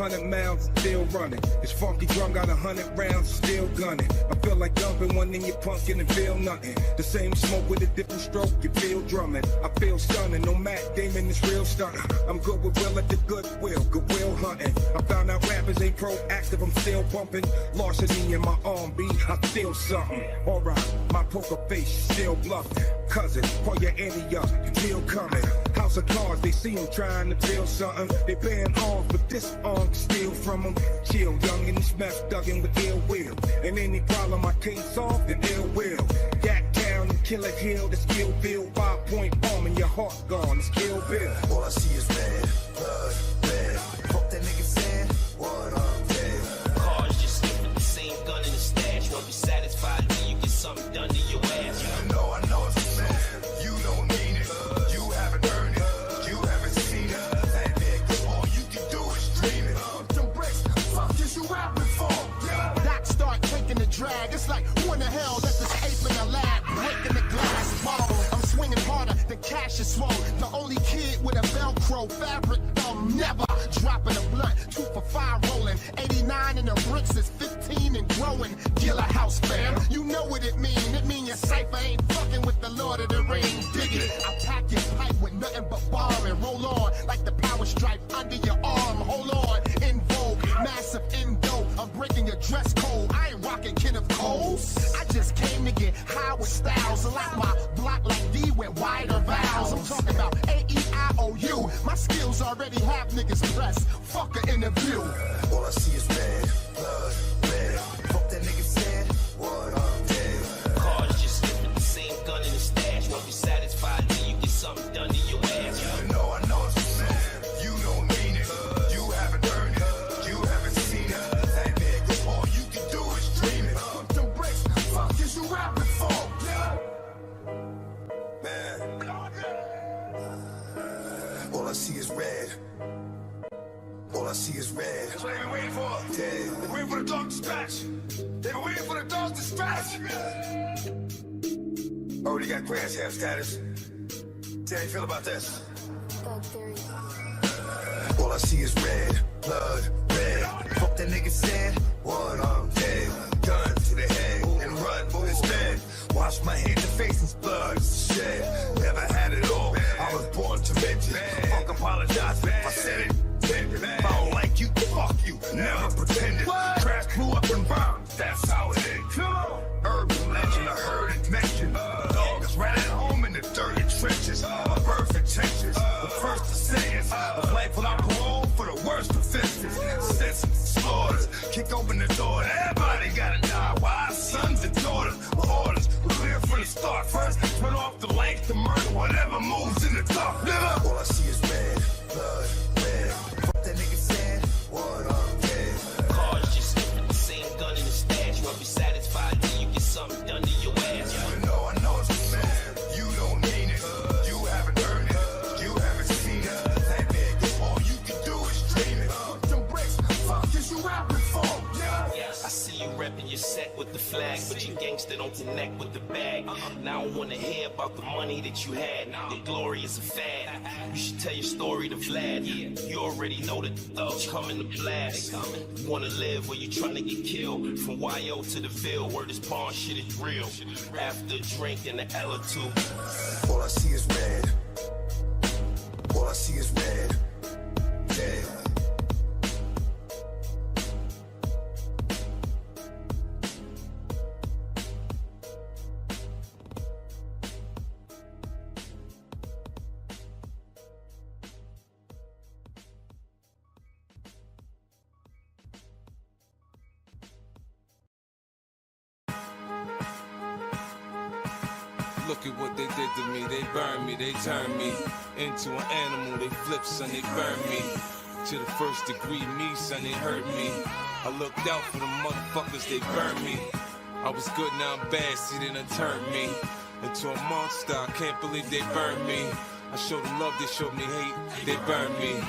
100 miles, still running. This funky drum got 100 rounds, still gunning. I feel like dumping one in your pumpkin and feel nothing. The same smoke with a different stroke, you feel drumming. I feel stunning, no Matt Damon is real stunning. I'm good with Will at the goodwill hunting. I found out rappers ain't proactive, I'm still bumping. Larceny in my arm, B, I feel something. Alright, my poker face still bluffing. Cousin, pull your ante up, you feel coming. House of cards, they see him trying to feel something. They ban arms, but this arm can steal from them. Chill, young and this mess dugging with ill will. And any problem I can't solve, then ill will. Yak down and kill it, heal, the skill build. 5-point bomb and your heart gone, it's Kill Bill. All I see is red, blood, red. Fuck that nigga said, what I'm dead. Cars just skipping the same gun in the stash. Won't be satisfied until you get something done to your ass. I know it's a man. You don't mean it. You haven't earned it. You haven't seen it. That nigga, all you can do is dream it. Them bricks, fuck is you rapping for? Doc start taking the drag. It's like, who in the hell let this ape in the lab breaking the glass ball? I'm swinging harder than cash is swole. The only kid with a Velcro fabric thumb, never dropping a blunt. 2 for 5 rolling. 89 and the bricks is 15 and growing. Gilla House fam, you know what it mean. It mean your cipher ain't fucking with the Lord of the Rings. Dig it. I pack your pipe with nothing but bar and roll on like the power stripe under your arm. Hold on, in vogue, massive endo. I'm breaking your dress code. I ain't rocking Kenneth Coles. I just came to get high with styles. A lot my block like D with wider vowels. I'm talking about A-E-I-O-U. My skills already have niggas pressed. Fuck an interview. All I see is red, blood, red. Fuck that nigga said, what I'm dead. Cars just skipping the same gun in the stash. Won't be satisfied until you get something done to your ass. I know it's a man. You don't mean it. You haven't earned it. You haven't seen it. That nigga, all you can do is dream it. Them bricks, fuck is you rapping for? Man. All I see is red. All I see is red. That's what they've been waiting for. They've been waiting for the dog to scratch. They've been waiting for the dog to scratch. Already got grass half status. How do you feel about this? All I see is red, blood, red. Fuck that nigga said, what I'm dead. Gun to the head and run instead. Wash my hands and face and blood shed. Never had it all. I was born to mention. Fuck apologize if I said it. If I don't like you, fuck you. Never pretended. Crash blew up and burned. That's how it is. Urban legend, I heard it mentioned. Dogs ran at home in the dirty trenches. A birth intentions. The first to say is of life without parole for the worst offenses. Sentences, slaughters. Kick open the door. Everybody gotta die. Why? Sons and daughters. Orders. We're clear from the start. First, turn off the lights to murder whatever moves in the dark. All I see is red, blood, red. Fuck that nigga said, what I'm dead. Cars just skipping the same gun in the stash. Won't be satisfied until you get something done to your ass. I know it's a man. You don't mean it. You haven't earned it. You haven't seen it. That nigga, all you can do is dream it. Them bricks, fuck is you rapping for? I see you repping your set with the flag, but you gangster don't connect with the bag. Now I don't wanna hear about the money that you had. Your glory is a fad. You should tell your story to Vlad. You already know that the thugs coming to blast. You wanna live where you trying to get killed. From YO to the Ville, where this pawn shit is real. After a drink and an L or two. All I see is red. All I see is red. Dead. Look at what they did to me, they burned me, they turned me into an animal, they flipped, son, they burned me. To the first degree, me, son, they hurt me. I looked out for the motherfuckers, they burned me. I was good, now I'm bad, see, they done turned me into a monster, I can't believe they burned me. I showed them love, they showed me hate, they burned me.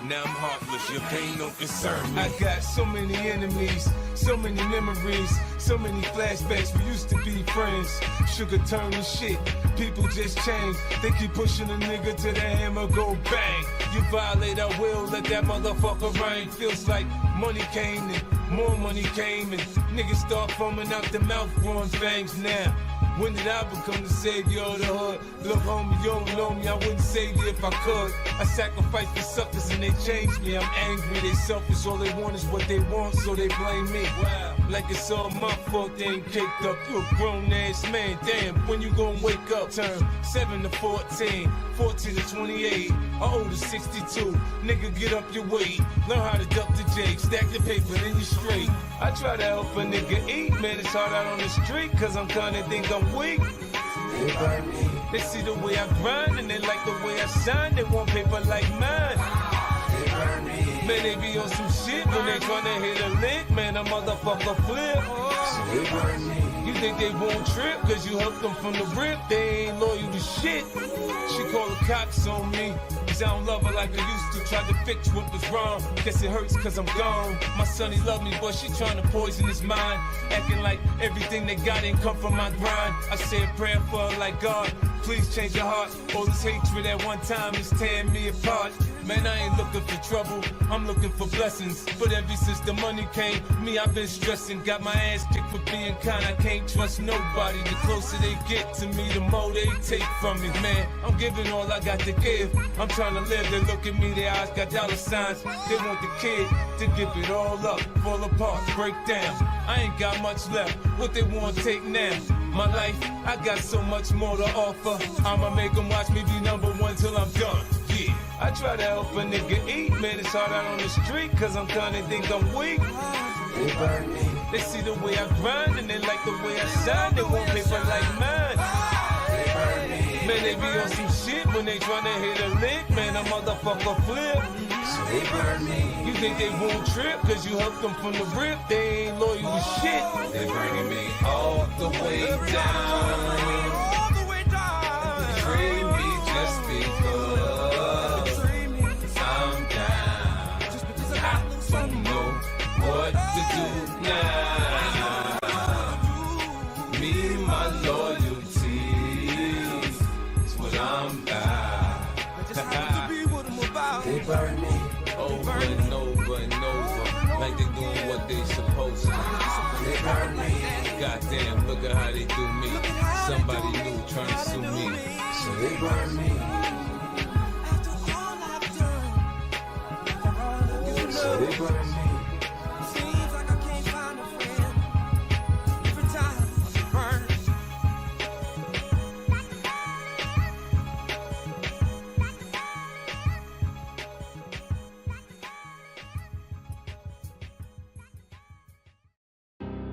Now I'm heartless, your pain don't concern me. I got so many enemies, so many memories, so many flashbacks, we used to be friends. Sugar turning shit, people just change. They keep pushing a nigga till the hammer go bang. you violate, I will let that motherfucker rain. Feels like money came and more money came and niggas start foaming out the mouth, growing fangs now. When did I become the savior of the hood? Look, homie, you don't know me, I wouldn't save you if I could. I sacrificed for suckers and they changed me. I'm angry, they selfish, all they want is what they want, so they blame me. Wow. Like it's all my fault, they ain't caked up. You a grown-ass man, damn, when you gon' wake up? Turn 7 to 14, 14 to 28, old to 62. Nigga, get up your weight, learn how to duck the J, stack the paper, then you straight. I try to help a nigga eat, man, it's hard out on the street, cause I'm kinda think I'm weak. They see the way I grind and they like the way I shine. They want paper like mine. Man, they be on some shit when they tryna hit a lick. Man, a motherfucker flip. You think they won't trip cause you helped them from the rip. They ain't loyal to shit. She call the cops on me cause I don't love her like I used to. Tried to fix what was wrong. Guess it hurts cause I'm gone. My son, he love me, but she trying to poison his mind. Acting like everything they got ain't come from my grind. I say a prayer for her like God, please change your heart. All this hatred at one time is tearing me apart. Man, I ain't looking for trouble, I'm looking for blessings. But ever since the money came, me, I've been stressing. Got my ass kicked for being kind, I can't trust nobody. The closer they get to me, the more they take from me. Man, I'm giving all I got to give. I'm trying to live, they look at me, their eyes got dollar signs. They want the kid to give it all up, fall apart, break down. I ain't got much left, what they want take now. My life, I got so much more to offer. I'ma make them watch me be #1 till I'm done, yeah. I try to help a nigga eat, man, it's hard out on the street, cause I'm kinda think I'm weak. They see the way I grind and they like the way I shine, they want paper like mine. Man, they be on some shit when they tryna hit a lick, man, a motherfucker flip. You think they won't trip cause you helped them from the rip, they ain't loyal to shit. They bringing me all the way down. Free me just because I'm down. I don't know what to do now. Me, my loyalty is what I'm about. They burn me over and over and over, like they doing what they supposed to. They burn me. Goddamn, look at how they do me. Somebody new trying to sue me. So they burn me. So they burn me. Seems like I can't find a friend. Every time I burn.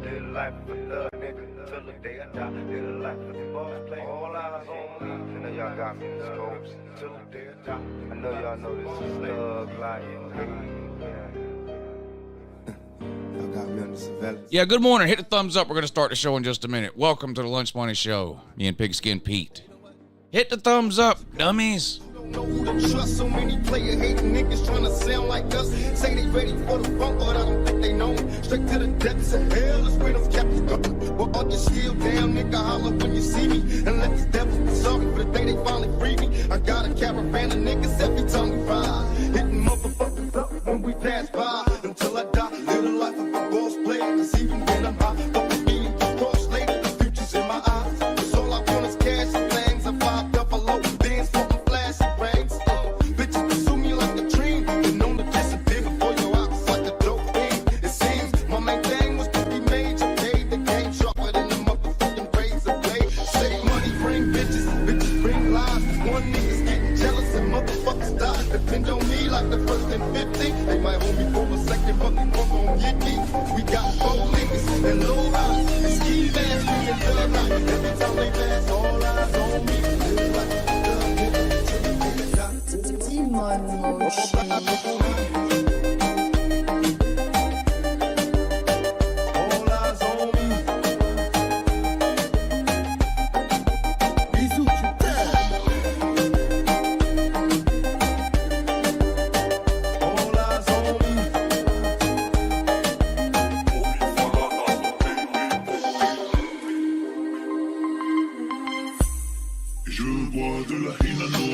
Live life with the nigga till the day I die. Live life with the boss play. All eyes on me. I know y'all got me in the scopes till the day I die. I know y'all know this is Slug like y'all got me on the surveillance. Yeah, good morning. Hit the thumbs up. We're going to start the show in just a minute. Welcome to the Lunch Money Show. Me and Pigskin Pete. Hit the thumbs up, dummies. Know who to trust, so many player hating niggas trying to sound like us. Say they ready for the funk, but I don't think they know me. Straight to the depths of hell is where them captains go. But all your shield down, nigga, holler when you see me. And let these devils be sorry for the day they finally free me. I got a caravan of niggas every time we ride, hitting motherfuckers up when we pass by. Until I die, live the life of a boss player. Cause even when I'm high, fuck with me and get cross later. The future's in my eyes. Cause all I want is cash and things. I 5 double low, dance for the flash and rings. Bitches pursue me like a dream. Been known to disappear before your eyes like a dope fiend. It seems my main thing was to be major. Paid the game sharper than the motherfucking razor blade. Save money, bring bitches, bitches bring lies. One nigga's getting jealous and motherfuckers die. Depend on me like the first and 50. They might hold me for a second, but they won't gon' get me. We got 4 niggas and low eyes. And ski mask, me and thug life. Every time they pass, all eyes on me. Live like a thug, nigga, till the day I die. Demon motion. All eyes on me. Bisous, tu t'aimes. All eyes on me. Je bois de la Hinano.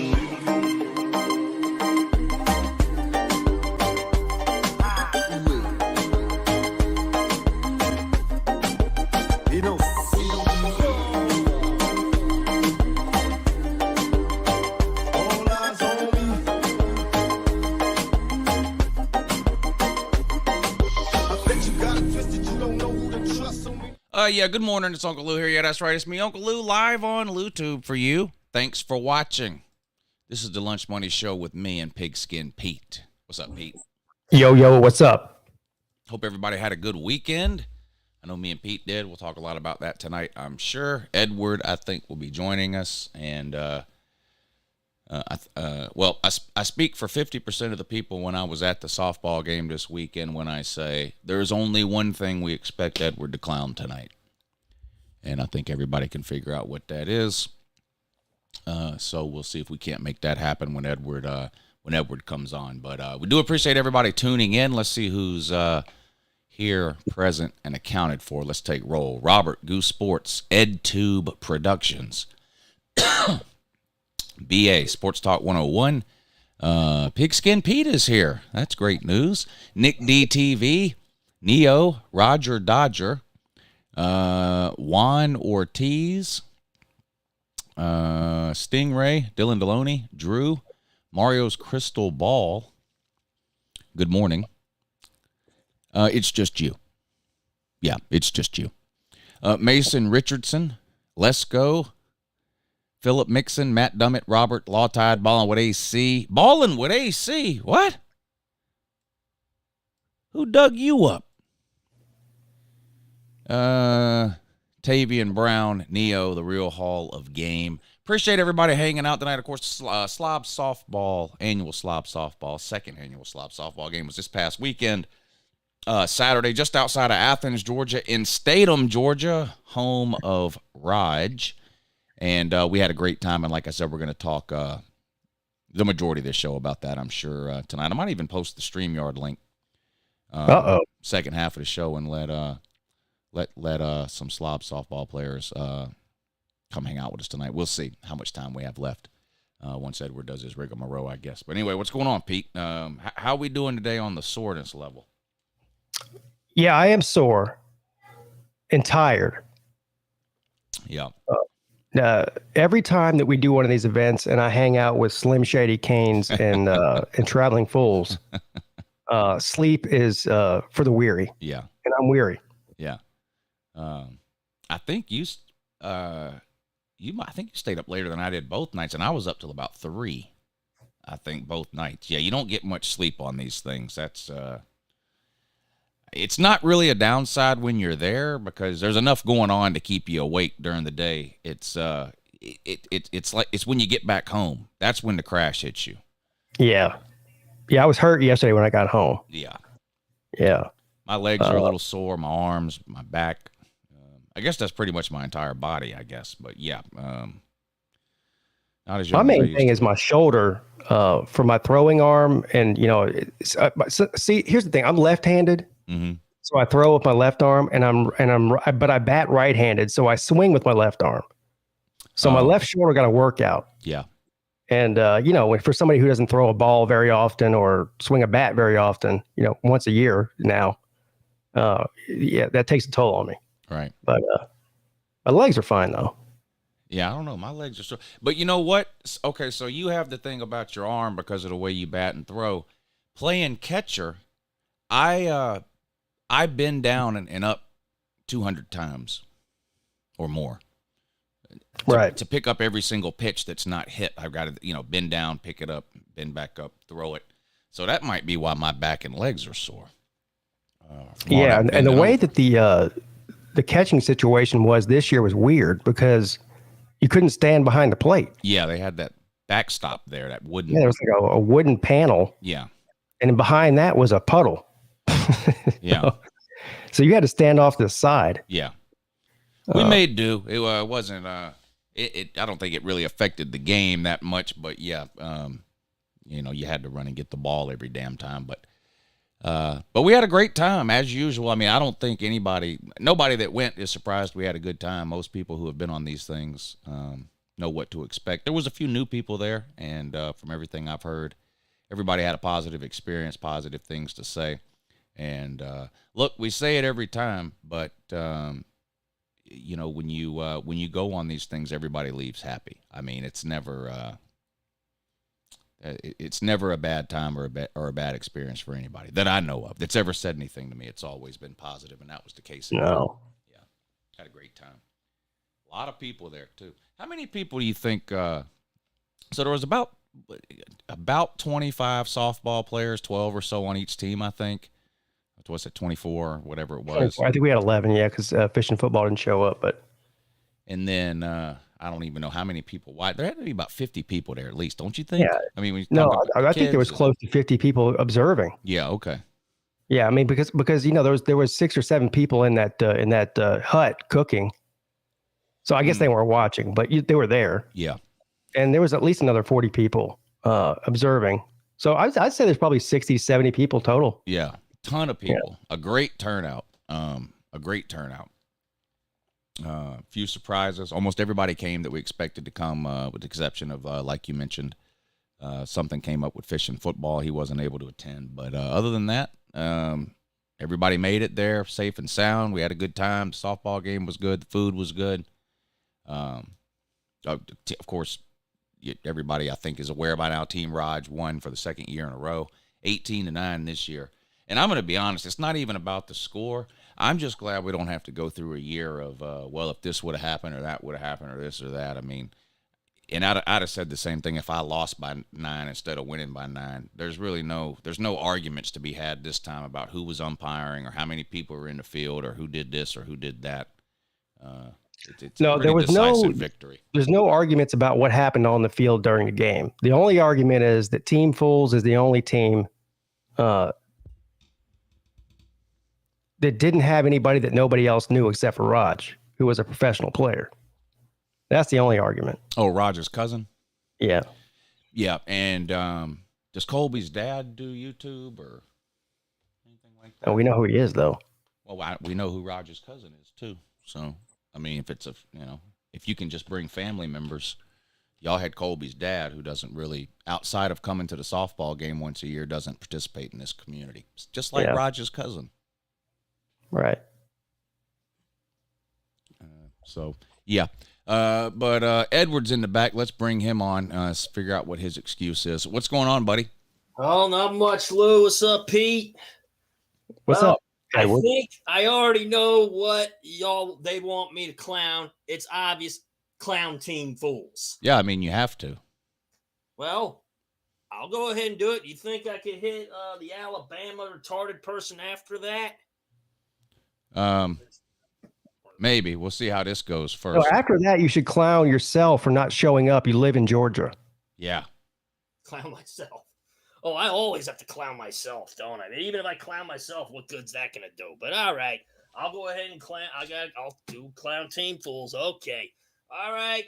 Yeah, good morning. It's Uncle Lou here. Yeah, that's right. It's me, Uncle Lou, live on LouTube for you. Thanks for watching. This is the Lunch Money Show with me and Pigskin Pete. What's up, Pete? Yo, what's up? Hope everybody had a good weekend. I know me and Pete did. We'll talk a lot about that tonight, I'm sure. Edward, I think, will be joining us. And, I speak for 50% of the people when I was at the softball game this weekend when I say there's only one thing we expect Edward to clown tonight. And I think everybody can figure out what that is. So we'll see if we can't make that happen when Edward comes on. But we do appreciate everybody tuning in. Let's see who's here, present, and accounted for. Let's take roll. Robert, Goose Sports, EdTube Productions, BA, Sports Talk 101. Pigskin Pete is here. That's great news. Nick DTV, Neo, Roger Dodger, Juan Ortiz, Stingray, Dylan Deloney, Drew, Mario's Crystal Ball. Good morning. It's just you. Yeah, it's just you. Mason Richardson, Let's Go, Philip Mixon, Matt Dummett, Robert Lawtide, Ballin' with AC. Ballin' with AC? What? Who dug you up? Tavian Brown, Neo, the Real Hall of Game. Appreciate everybody hanging out tonight. Of course, Slob Softball, annual Slob Softball, second annual Slob Softball game was this past weekend. Saturday, just outside of Athens, Georgia, in Statham, Georgia, home of Raj. And we had a great time. And like I said, we're going to talk the majority of this show about that, I'm sure, tonight. I might even post the StreamYard link. Second half of the show and let some Slob softball players come hang out with us tonight. We'll see how much time we have left once Edward does his rigmarole, I guess. But anyway, what's going on, Pete? How are we doing today on the soreness level? Yeah, I am sore and tired. Yeah. Every time that we do one of these events and I hang out with Slim Shady Canes and Traveling Fools, sleep is for the weary. Yeah. And I'm weary. Yeah. I think you stayed up later than I did both nights, and I was up till about 3. I think both nights. Yeah, you don't get much sleep on these things. That's it's not really a downside when you're there because there's enough going on to keep you awake during the day. It's it's when you get back home. That's when the crash hits you. Yeah. Yeah, I was hurt yesterday when I got home. Yeah. Yeah. My legs are a little sore, my arms, my back. I guess that's pretty much my entire body, I guess. But yeah, not as young. My main thing is my shoulder for my throwing arm. And, see, here's the thing. I'm left-handed. Mm-hmm. So I throw with my left arm but I bat right-handed. So I swing with my left arm. So my left shoulder got a workout. Yeah. And, for somebody who doesn't throw a ball very often or swing a bat very often, once a year now, that takes a toll on me. Right. But my legs are fine, though. Yeah, I don't know. My legs are sore. But you know what? Okay, so you have the thing about your arm because of the way you bat and throw. Playing catcher, I bend down and up 200 times or more. Right. To pick up every single pitch that's not hit, I've got to, bend down, pick it up, bend back up, throw it. So that might be why my back and legs are sore. Yeah, and the way that the catching situation was this year was weird because you couldn't stand behind the plate. Yeah, they had that backstop there, that wooden. Yeah, there was like a wooden panel. Yeah. And behind that was a puddle. Yeah. So you had to stand off to the side. Yeah. We made do. It wasn't. I don't think it really affected the game that much, but yeah, you had to run and get the ball every damn time. But we had a great time as usual. I mean, I don't think nobody that went is surprised we had a good time. Most people who have been on these things know what to expect. There was a few new people there, and from everything I've heard, everybody had a positive experience, positive things to say. And look, we say it every time, but when you go on these things, everybody leaves happy. I mean, it's never a bad time or a bad experience for anybody that I know of that's ever said anything to me. It's always been positive, and that was the case. No. Yeah. Had a great time. A lot of people there too. How many people do you think? So there was about 25 softball players, 12 or so on each team, I think. Was it 24 or whatever it was? I think we had 11, yeah, because fish and football didn't show up. But and then I don't even know how many people. Why there had to be about 50 people there at least, don't you think? Yeah. I mean, when you no, talk about I think there was kids, close to 50 people observing. Yeah. Okay. Yeah, I mean because there was 6 or 7 people in that hut cooking. So I guess they weren't watching, but they were there. Yeah. And there was at least another 40 people observing. So I'd say there's probably 60, 70 people total. Yeah. Ton of people. Yeah. A great turnout. A few surprises. Almost everybody came that we expected to come, with the exception of, like you mentioned, something came up with fish and football. He wasn't able to attend. But other than that, everybody made it there safe and sound. We had a good time. The softball game was good. The food was good. Of course, everybody I think is aware by now, Team Raj won for the second year in a row, 18-9 this year. And I'm going to be honest, it's not even about the score. I'm just glad we don't have to go through a year of, well, if this would have happened or that would have happened or this or that. I mean, and I'd have said the same thing if I lost by 9 instead of winning by 9. There's no arguments to be had this time about who was umpiring or how many people were in the field or who did this or who did that. It's no, there was no victory. There's no arguments about what happened on the field during the game. The only argument is that Team Fools is the only team that didn't have anybody that nobody else knew except for Raj, who was a professional player. That's the only argument. Oh, Roger's cousin? Yeah. Yeah. And does Colby's dad do YouTube or anything like that? Oh, we know who he is, though. Well, we know who Roger's cousin is, too. So, I mean, if you can just bring family members, y'all had Colby's dad, who doesn't really, outside of coming to the softball game once a year, doesn't participate in this community. It's just like Roger's cousin. Right. But Edward's in the back. Let's bring him on, figure out what his excuse is. What's going on, buddy? Oh, not much, Lou. What's up, Pete? What's up? I think I already know what they want me to clown. It's obvious. Clown Team Fools. Yeah, I mean, you have to. Well, I'll go ahead and do it. You think I could hit the Alabama retarded person after that? Maybe. We'll see how this goes first. So after that, you should clown yourself for not showing up. You live in Georgia. Yeah. Clown myself. Oh, I always have to clown myself, don't I? Even if I clown myself, what good's that gonna do? But all right, I'll go ahead and clown. I'll do Clown Team Fools. Okay. All right.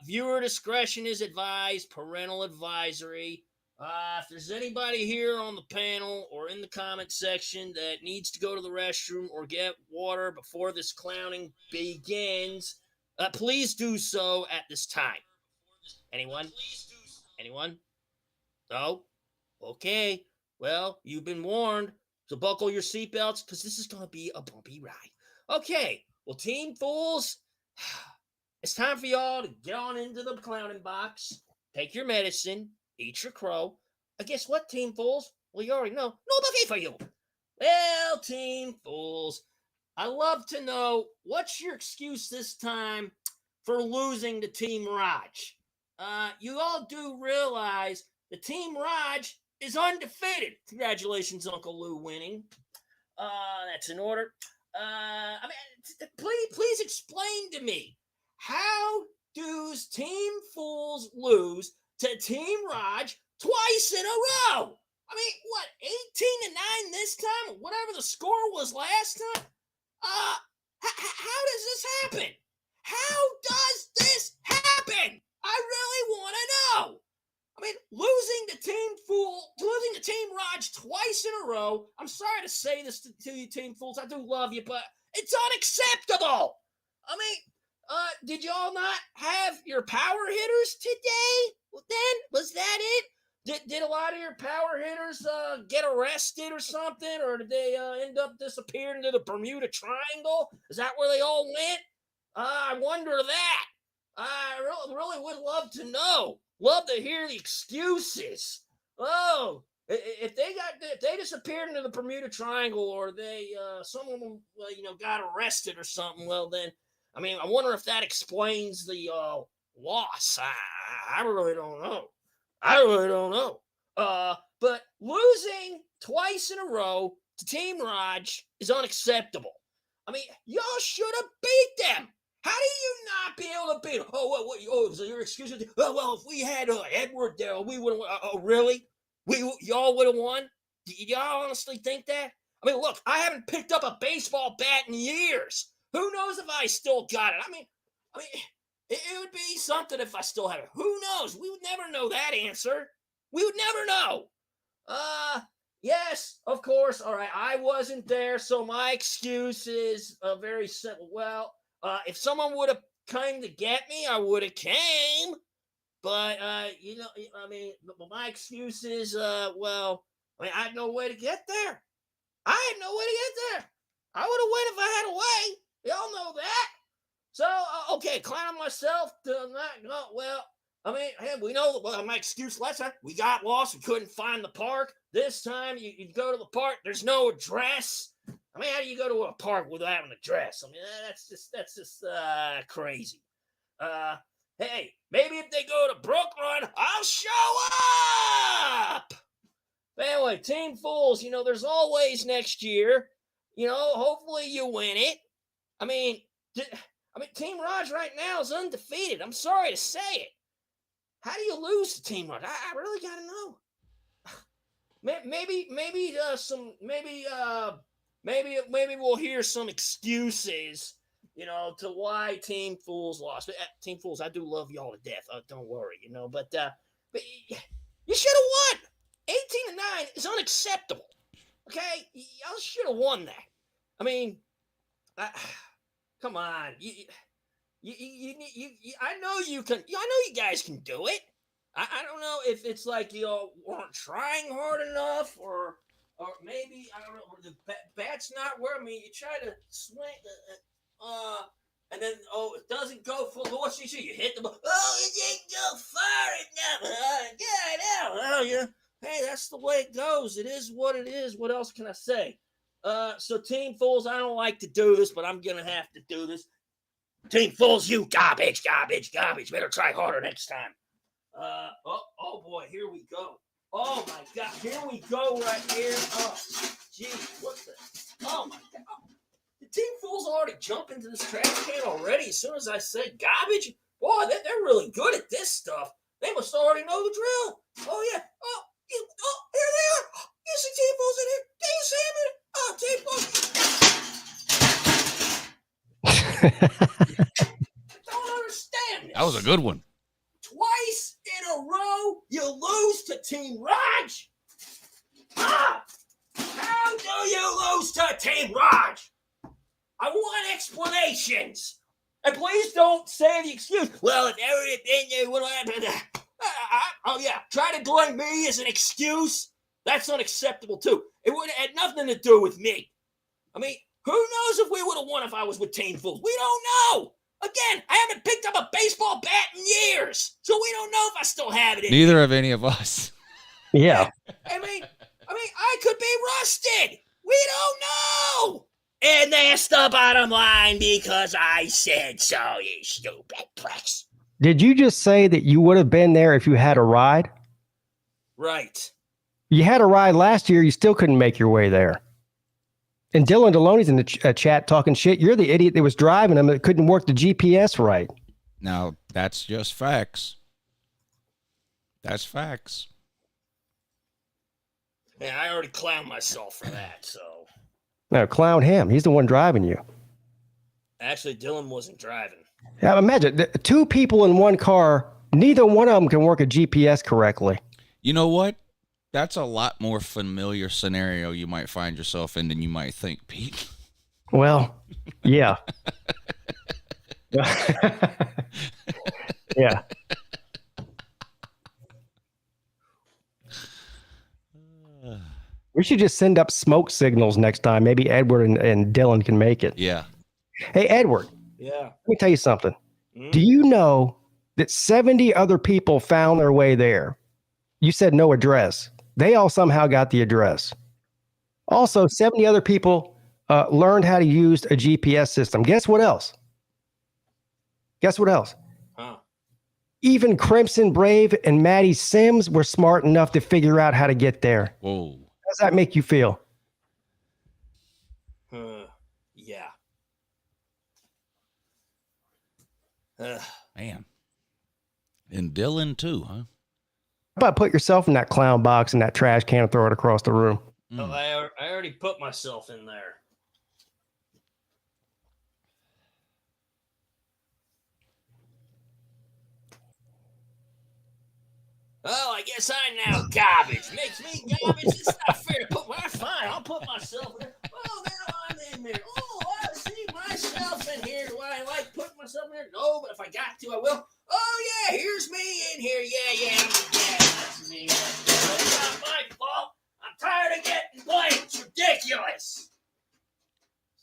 Viewer discretion is advised. Parental advisory. If there's anybody here on the panel or in the comment section that needs to go to the restroom or get water before this clowning begins, please do so at this time. Anyone? Anyone? No? Okay. Well, you've been warned. So buckle your seatbelts because this is going to be a bumpy ride. Okay. Well, Team Fools, it's time for y'all to get on into the clowning box. Take your medicine. Eat your crow. Guess what, Team Fools? Well, you already know. No buffet for you. Well, Team Fools, I love to know what's your excuse this time for losing to Team Raj. You all do realize the Team Raj is undefeated. Congratulations, Uncle Lou, winning. That's in order. Please explain to me, how does Team Fools lose to Team Raj twice in a row? I mean, what, 18-9 this time? Whatever the score was last time? How does this happen? How does this happen? I really want to know. I mean, losing to Team Raj twice in a row. I'm sorry to say this to you, Team Fools. I do love you, but it's unacceptable. I mean, did y'all not have your power hitters today? Then was that it? Did a lot of your power hitters get arrested or something, or did they end up disappearing into the Bermuda Triangle? Is that where they all went? I wonder that. I really would love to know. Love to hear the excuses. Oh, If they disappeared into the Bermuda Triangle, or they someone got arrested or something, well then, I mean, I wonder if that explains the loss. I really don't know. I really don't know. But losing twice in a row to Team Raj is unacceptable. I mean, y'all should have beat them. How do you not be able to beat them? Oh, so your excuse is, well, if we had Edward there, we would have. Oh, really? Y'all would have won? Do y'all honestly think that? I mean, look, I haven't picked up a baseball bat in years. Who knows if I still got it? I mean, it would be something if I still had it. Who knows? We would never know that answer. We would never know. Yes, of course. All right, I wasn't there, so my excuse is very simple. Well, if someone would have come to get me, I would have came. But my excuse is, I had no way to get there. I had no way to get there. I would have went if I had a way. Y'all know that. So, okay, clown on myself. Hey, we know my excuse last time. We got lost. We couldn't find the park. This time, you go to the park. There's no address. I mean, how do you go to a park without an address? I mean, that's just crazy. Hey, maybe if they go to Brooklyn, I'll show up. But anyway, Team Fools, there's always next year. Hopefully you win it. I mean, Team Raj right now is undefeated. I'm sorry to say it. How do you lose to Team Raj? I really gotta know. Maybe we'll hear some excuses, to why Team Fools lost. But, Team Fools, I do love y'all to death. Don't worry, but you should have won. 18-9 is unacceptable. Okay, y'all should have won that. I mean, come on. I know you can. I know you guys can do it. I don't know if it's like y'all weren't trying hard enough, or maybe I don't know. Or the bat's not where. I mean, you try to swing, and then it doesn't go full. What you hit the ball. Oh, it didn't go far enough. Get out. Oh, yeah. Hey, that's the way it goes. It is what it is. What else can I say? So Team Fools, I don't like to do this, but I'm gonna have to do this. Team Fools, you garbage. Better try harder next time. Oh boy, here we go. Oh my God, here we go right here. Oh, geez, what the? Oh my God. The Team Fools already jump into this trash can already as soon as I say garbage. Boy, they're really good at this stuff. They must already know the drill. Oh yeah. Here they are. You see Team Fools in here? Do you see them in here? Oh, Team Fools. I don't understand this. That was a good one. Twice in a row, you lose to Team Raj. How do you lose to Team Raj? I want explanations. And please don't say the excuse. Well, if everything would happen. Try to blame me as an excuse. That's unacceptable too. It would have had nothing to do with me. I mean, who knows if we would have won if I was with Team Fools? We don't know. Again, I haven't picked up a baseball bat in years, so we don't know if I still have it. Neither of any of us. Yeah. I mean, I could be rusted. We don't know. And that's the bottom line because I said so, you stupid pricks. Did you just say that you would have been there if you had a ride? Right. You had a ride last year. You still couldn't make your way there. And Dylan Deloney's in the chat talking shit. You're the idiot that was driving them that couldn't work the GPS right. Now, that's just facts. That's facts. Yeah, I already clowned myself for that, so. No, clown him. He's the one driving you. Actually, Dylan wasn't driving. Yeah, imagine two people in one car. Neither one of them can work a GPS correctly. You know what? That's a lot more familiar scenario you might find yourself in than you might think, Pete. Well, yeah. Yeah. We should just send up smoke signals next time. Maybe Edward and Dylan can make it. Yeah. Hey, Edward. Yeah. Let me tell you something. Do you know that 70 other people found their way there? You said no address. They all somehow got the address. Also, 70 other people learned how to use a GPS system. Guess what else? Guess what else? Huh. Even Crimson Brave and Maddie Sims were smart enough to figure out how to get there. Whoa. How does that make you feel? Yeah. Man. And Dylan too, huh? How about put yourself in that clown box and that trash can and throw it across the room? Oh, I already put myself in there. Oh, I guess I'm now garbage. Makes me garbage. It's not fair to put my fine. I'll put myself in there. Oh, now I'm in there. Oh, I see myself in here. Do I like putting myself in there? No, but if I got to, I will. Oh, yeah, here's me in here. Yeah, that's me. It's not my fault. I'm tired of getting blamed. It's ridiculous.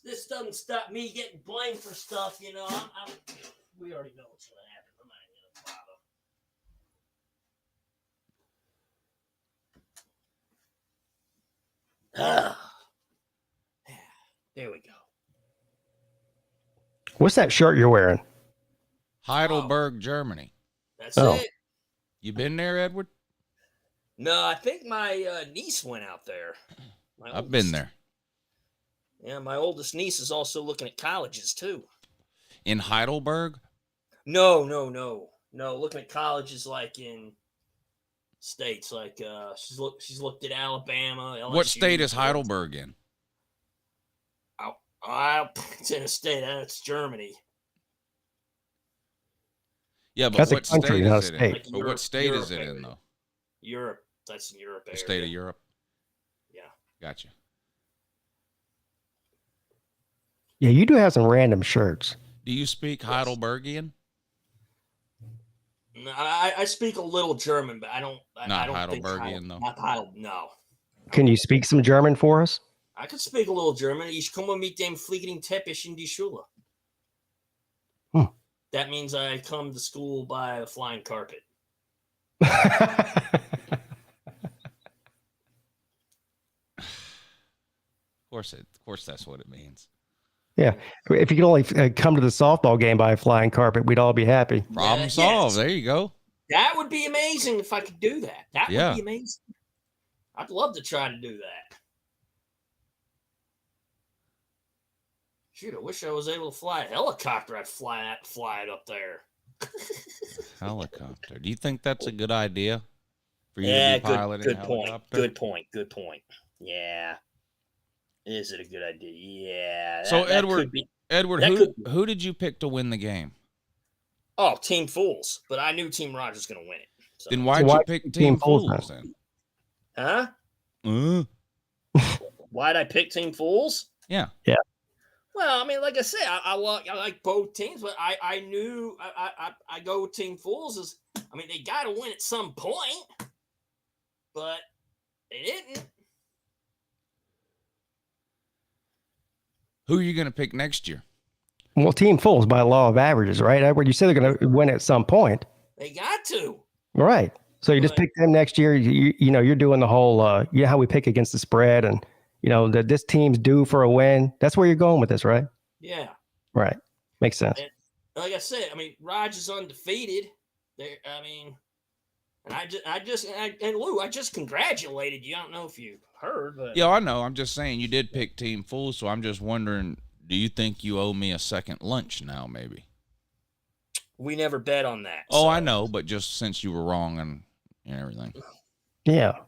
This doesn't stop me getting blamed for stuff, you know. We already know what's going to happen. I'm not going to bother. There we go. What's that shirt you're wearing? Heidelberg, Germany. That's Oh. it. You been there, Edward? No, I think my niece went out there. I've been there. Yeah, my oldest niece is also looking at colleges too. In Heidelberg? No. Looking at colleges like in states, like she's looked at Alabama. LSU. What state is Heidelberg in? It's in a state. That's Germany. Yeah, but That's a what country, state not a is it in? state. Like But Europe- what state is it Europe in, though? Europe. That's in Europe. The Area. state of Europe? Yeah. Gotcha. Yeah, you do have some random shirts. Do you speak Heidelbergian? No, I speak a little German, but I don't. Not I don't think Heidelbergian, though. Not Heidel. No. Can you speak some German for us? I could speak a little German. Ich komme mit dem fliegenden Teppich in die Schule. Hmm. That means I come to school by a flying carpet. Of course, that's what it means. Yeah. If you could only come to the softball game by a flying carpet, we'd all be happy. Problem yes. solved. There you go. That would be amazing if I could do that. That Yeah. would be amazing. I'd love to try to do that. Shoot, I wish I was able to fly a helicopter. I'd fly it up there. Helicopter. Do you think that's a good idea for you Yeah, to be piloting good a point. helicopter? Good point. Yeah. Is it a good idea? Yeah. So, that Edward, could be- Edward, that could be. who did you pick to win the game? Oh, Team Fools. But I knew Team Rogers was going to win it. So. Then why'd why you pick Team Fools then? Huh? Why'd I pick Team Fools? Yeah. Well, I mean, like I said, I like both teams, but I knew I go with Team Fools as, I mean, they got to win at some point, but they didn't. Who are you going to pick next year? Well, Team Fools by law of averages, right, Edward? You said they're going to win at some point. They got to. Right. So you just Right. pick them next year. You know, you're doing the whole, you know how we pick against the spread and, you know, that this team's due for a win. That's where you're going with this, right? Yeah. Right. Makes sense. And like I said, I mean, Rogers undefeated. There, I mean, and Lou, I just congratulated you. I don't know if you heard, but Yeah, I know. I'm just saying you did pick Team Fools, so I'm just wondering, do you think you owe me a second lunch now, maybe? we never bet on that. Oh, so. I know, but just since you were wrong and everything. Yeah.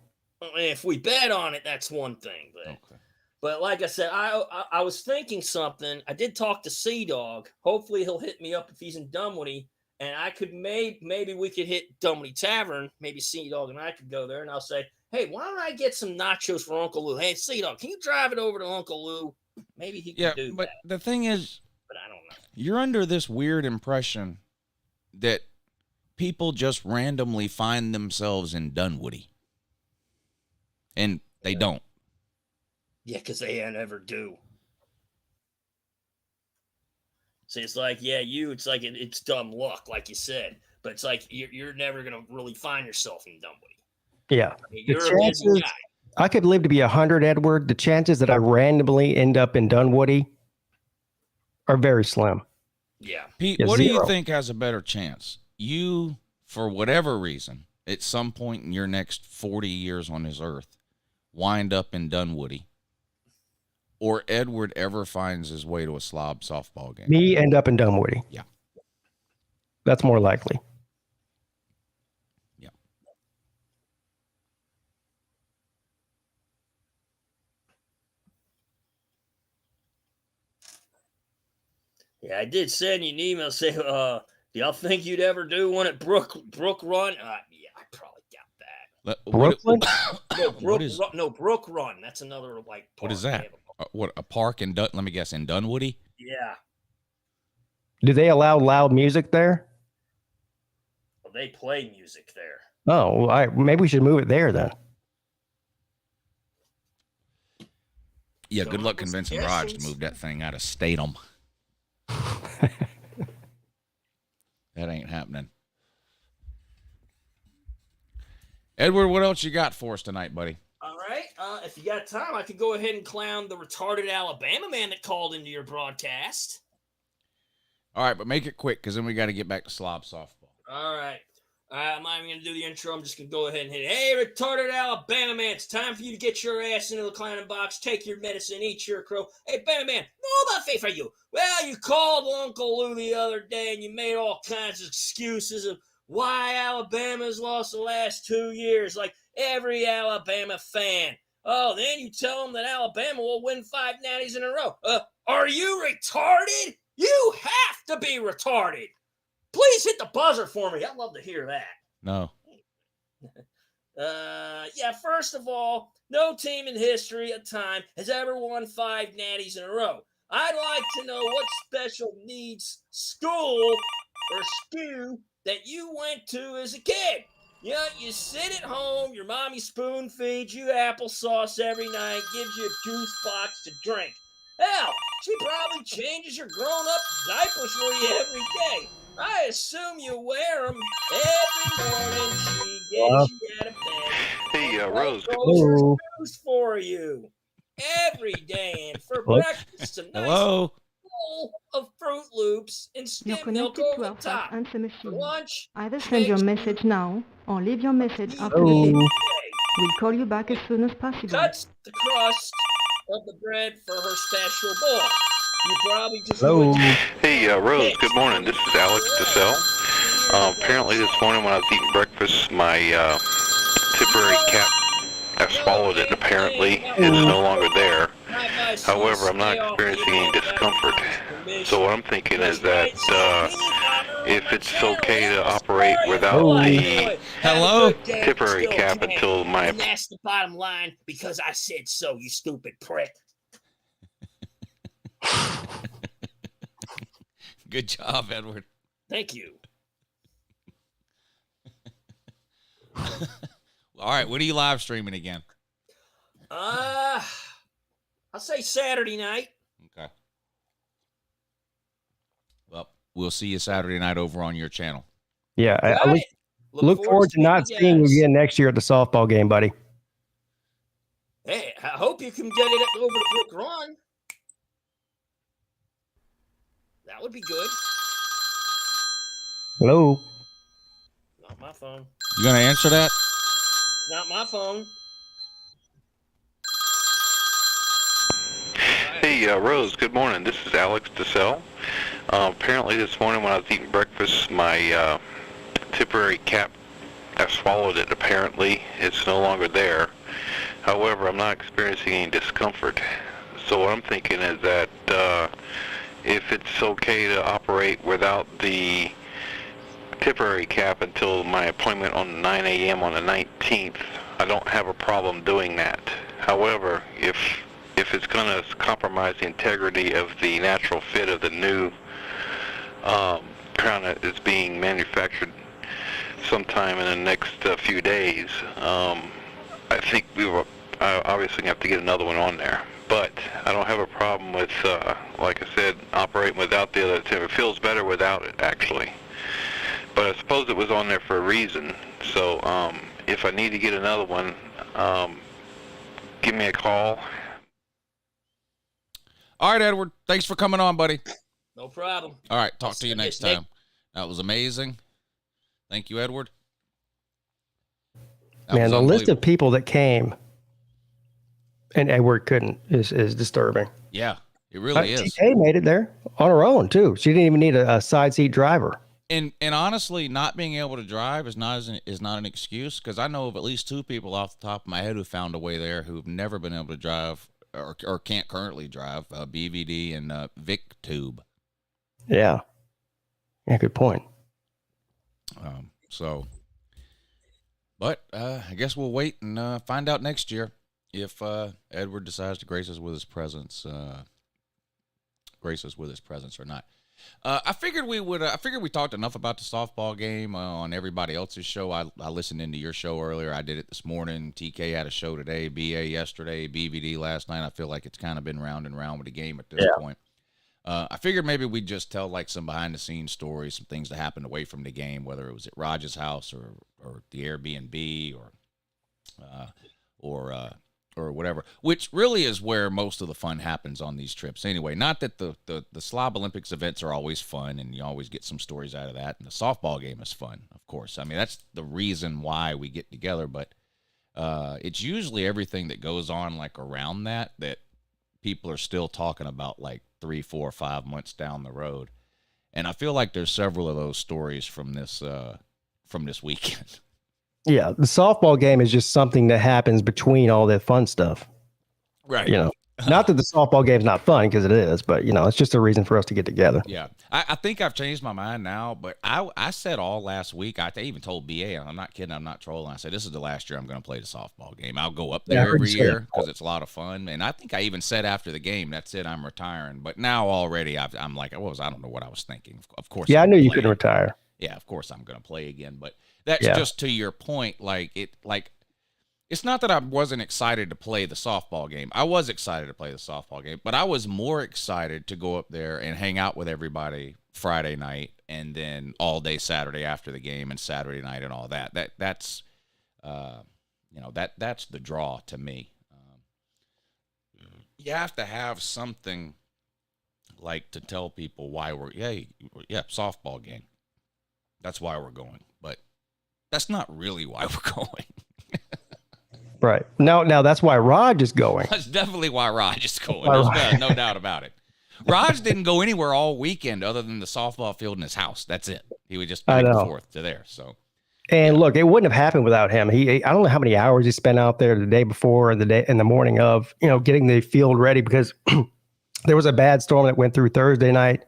If we bet on it, that's one thing. But like I said, I was thinking something. I did talk to Sea Dog. Hopefully he'll hit me up if he's in Dunwoody, and I could maybe we could hit Dunwoody Tavern. Maybe Sea Dog and I could go there, and I'll say, hey, why don't I get some nachos for Uncle Lou? Hey, Sea Dog, can you drive it over to Uncle Lou? Maybe he can do but that. the thing is, But I don't know. you're under this weird impression that people just randomly find themselves in Dunwoody. And they don't. Yeah, because they never do. See, it's like, yeah, it's like it's dumb luck, like you said. But it's like you're never going to really find yourself in Dunwoody. Yeah. mean, The you're a busy chances guy. I could live to be 100, Edward. The chances that I randomly end up in Dunwoody are very slim. Yeah. Pete, Yeah, what do you zero. think has a better chance? You, for whatever reason, at some point in your next 40 years on this earth, wind up in Dunwoody, or Edward ever finds his way to a Slob softball game? Me end up in Dunwoody. Yeah. That's more likely. Yeah. Yeah, I did send you an email saying, do y'all think you'd ever do one at Brook Run? Yeah, I probably doubt that. Brooklyn? No, What is- Brook Run. That's another like. What is park. They that? have a- What, a park in let me guess, in Dunwoody? Yeah, Do they allow loud music there? well, they play music there. Oh, well, maybe we should move it there then. Yeah, Come good up luck with convincing Raj to suggestions. move that thing out of Statham. That ain't happening. Edward, what else you got for us tonight, buddy? All right. If you got time, I could go ahead and clown the retarded Alabama man that called into your broadcast. All right, but make it quick, because then we got to get back to Slob softball. All right. I'm not even going to do the intro. I'm just going to go ahead and hit it. Hey, retarded Alabama man, it's time for you to get your ass into the clowning box, take your medicine, eat your crow. Hey, Bama man, no about faith for you. Well, you called Uncle Lou the other day and you made all kinds of excuses of why Alabama's lost the last 2 years, like every Alabama fan. Oh, then you tell them that Alabama will win 5 natties in a row. Are you retarded? You have to be retarded. Please hit the buzzer for me. I'd love to hear that. No. Yeah, first of all, no team in history at time has ever won 5 natties in a row. I'd like to know what special needs school or SKU that you went to as a kid. You know, you sit at home, your mommy spoon feeds you applesauce every night, gives you a juice box to drink. Hell, she probably changes your grown-up diapers for you every day. I assume you wear them every morning. She gets you out of bed. Hey, Rose. Hello. Juice for you every day, and for Hello? breakfast, a nice Hello? bowl of Fruit Loops and You're skim milk connected to over our the fax top. answer For machine. lunch, Either send your message now or leave your message after the Hello. beep. okay, We'll call you back as soon as possible. cuts the crust of the bread for her special boy. You probably just Hello. Hey, Rose. Good morning. This is Alex DeSalle. Apparently this morning when I was eating breakfast, my temporary cap, I swallowed it. Apparently is no longer there. However, I'm not experiencing any discomfort. So what I'm thinking is that if it's okay to operate without the Hello? temporary cap until my And that's the bottom line, because I said so, you stupid prick. Good job, Edward. Thank you. All right, when are you live streaming again? I'll say Saturday night. Okay. Well, we'll see you Saturday night over on your channel. Yeah, I Got it. look forward to not speaking seeing you guys. again next year at the softball game, buddy. Hey, I hope you can get it over to Brook Run. That would be good. Hello. Not my phone. You gonna answer that? It's not my phone. Hey, Rose, good morning. This is Alex DeSalle. Apparently this morning when I was eating breakfast, my temporary cap, I swallowed it. Apparently it's no longer there. However, I'm not experiencing any discomfort. So what I'm thinking is that if it's okay to operate without the temporary cap until my appointment on 9 a.m. on the 19th, I don't have a problem doing that. However, if it's going to compromise the integrity of the natural fit of the new crown that is being manufactured sometime in the next few days, I think we will obviously have to get another one on there. But I don't have a problem with, like I said, operating without the other two. It feels better without it, actually. But I suppose it was on there for a reason. So if I need to get another one, give me a call. All right, Edward. Thanks for coming on, buddy. No problem. All right. Talk to you Nick. next time. That was amazing. Thank you, Edward. Man, the list of people that came and Edward couldn't is disturbing. Yeah, it really is. TK made it there on her own, too. She didn't even need a side seat driver. And honestly, not being able to drive is not an excuse, because I know of at least 2 people off the top of my head who found a way there who've never been able to drive or can't currently drive, BVD and VicTube. Yeah. Yeah, good point. But I guess we'll wait and find out next year if Edward decides to grace us with his presence or not. I figured we would. I figured we talked enough about the softball game on everybody else's show. I listened into your show earlier. I did it this morning. TK had a show today. BA yesterday. BVD last night. I feel like it's kind of been round and round with the game at this point. I figured maybe we'd just tell like some behind the scenes stories, some things that happened away from the game, whether it was at Raj's house or the Airbnb or whatever, which really is where most of the fun happens on these trips anyway. Not that the Slob Olympics events are always fun and you always get some stories out of that. And the softball game is fun, of course. I mean, that's the reason why we get together, but it's usually everything that goes on like around that people are still talking about like 3, 4, 5 months down the road. And I feel like there's several of those stories from this weekend. Yeah, the softball game is just something that happens between all that fun stuff. Right. You know, not that the softball game's not fun, because it is, but, you know, it's just a reason for us to get together. Yeah. I think I've changed my mind now, but I said all last week, I even told BA, and I'm not kidding, I'm not trolling. I said, this is the last year I'm going to play the softball game. I'll go up there every year because it's a lot of fun. And I think I even said after the game, that's it, I'm retiring. But now already I'm like, I don't know what I was thinking. Of course. Yeah, I knew you couldn't retire. Yeah, of course I'm going to play again, but that's just to your point. It's not that I wasn't excited to play the softball game. I was excited to play the softball game, but I was more excited to go up there and hang out with everybody Friday night and then all day Saturday after the game and Saturday night and all that. That's the draw to me. You have to have something like to tell people why softball game. That's why we're going, but that's not really why we're going. Right. Now that's why Raj is going. That's definitely why Raj is going. There's no doubt about it. Raj didn't go anywhere all weekend other than the softball field in his house. That's it. He would just back and forth to there. So, and look, it wouldn't have happened without him. I don't know how many hours he spent out there the day before and the morning of, getting the field ready, because there was a bad storm that went through Thursday night,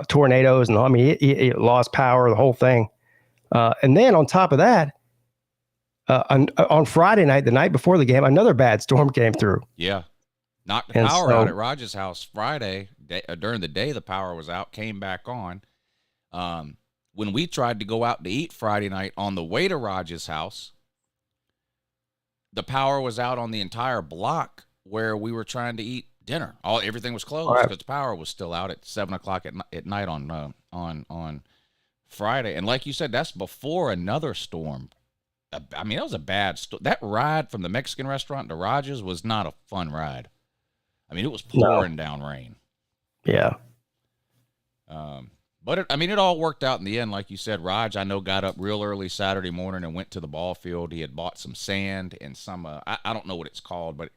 tornadoes, and I mean, he lost power, the whole thing. And then on top of that, on Friday night, the night before the game, another bad storm came through. Yeah. Knocked the power out at Raj's house Friday. During the day, the power was out, came back on. When we tried to go out to eat Friday night on the way to Raj's house, the power was out on the entire block where we were trying to eat dinner. Everything was closed because the power was still out at 7 o'clock at night on Friday. And like you said, that's before another storm. I mean, that was a bad storm. That ride from the Mexican restaurant to Raj's was not a fun ride. I mean, it was pouring down rain. Yeah. But it all worked out in the end. Like you said, Raj, I know, got up real early Saturday morning and went to the ball field. He had bought some sand and some, I don't know what it's called, but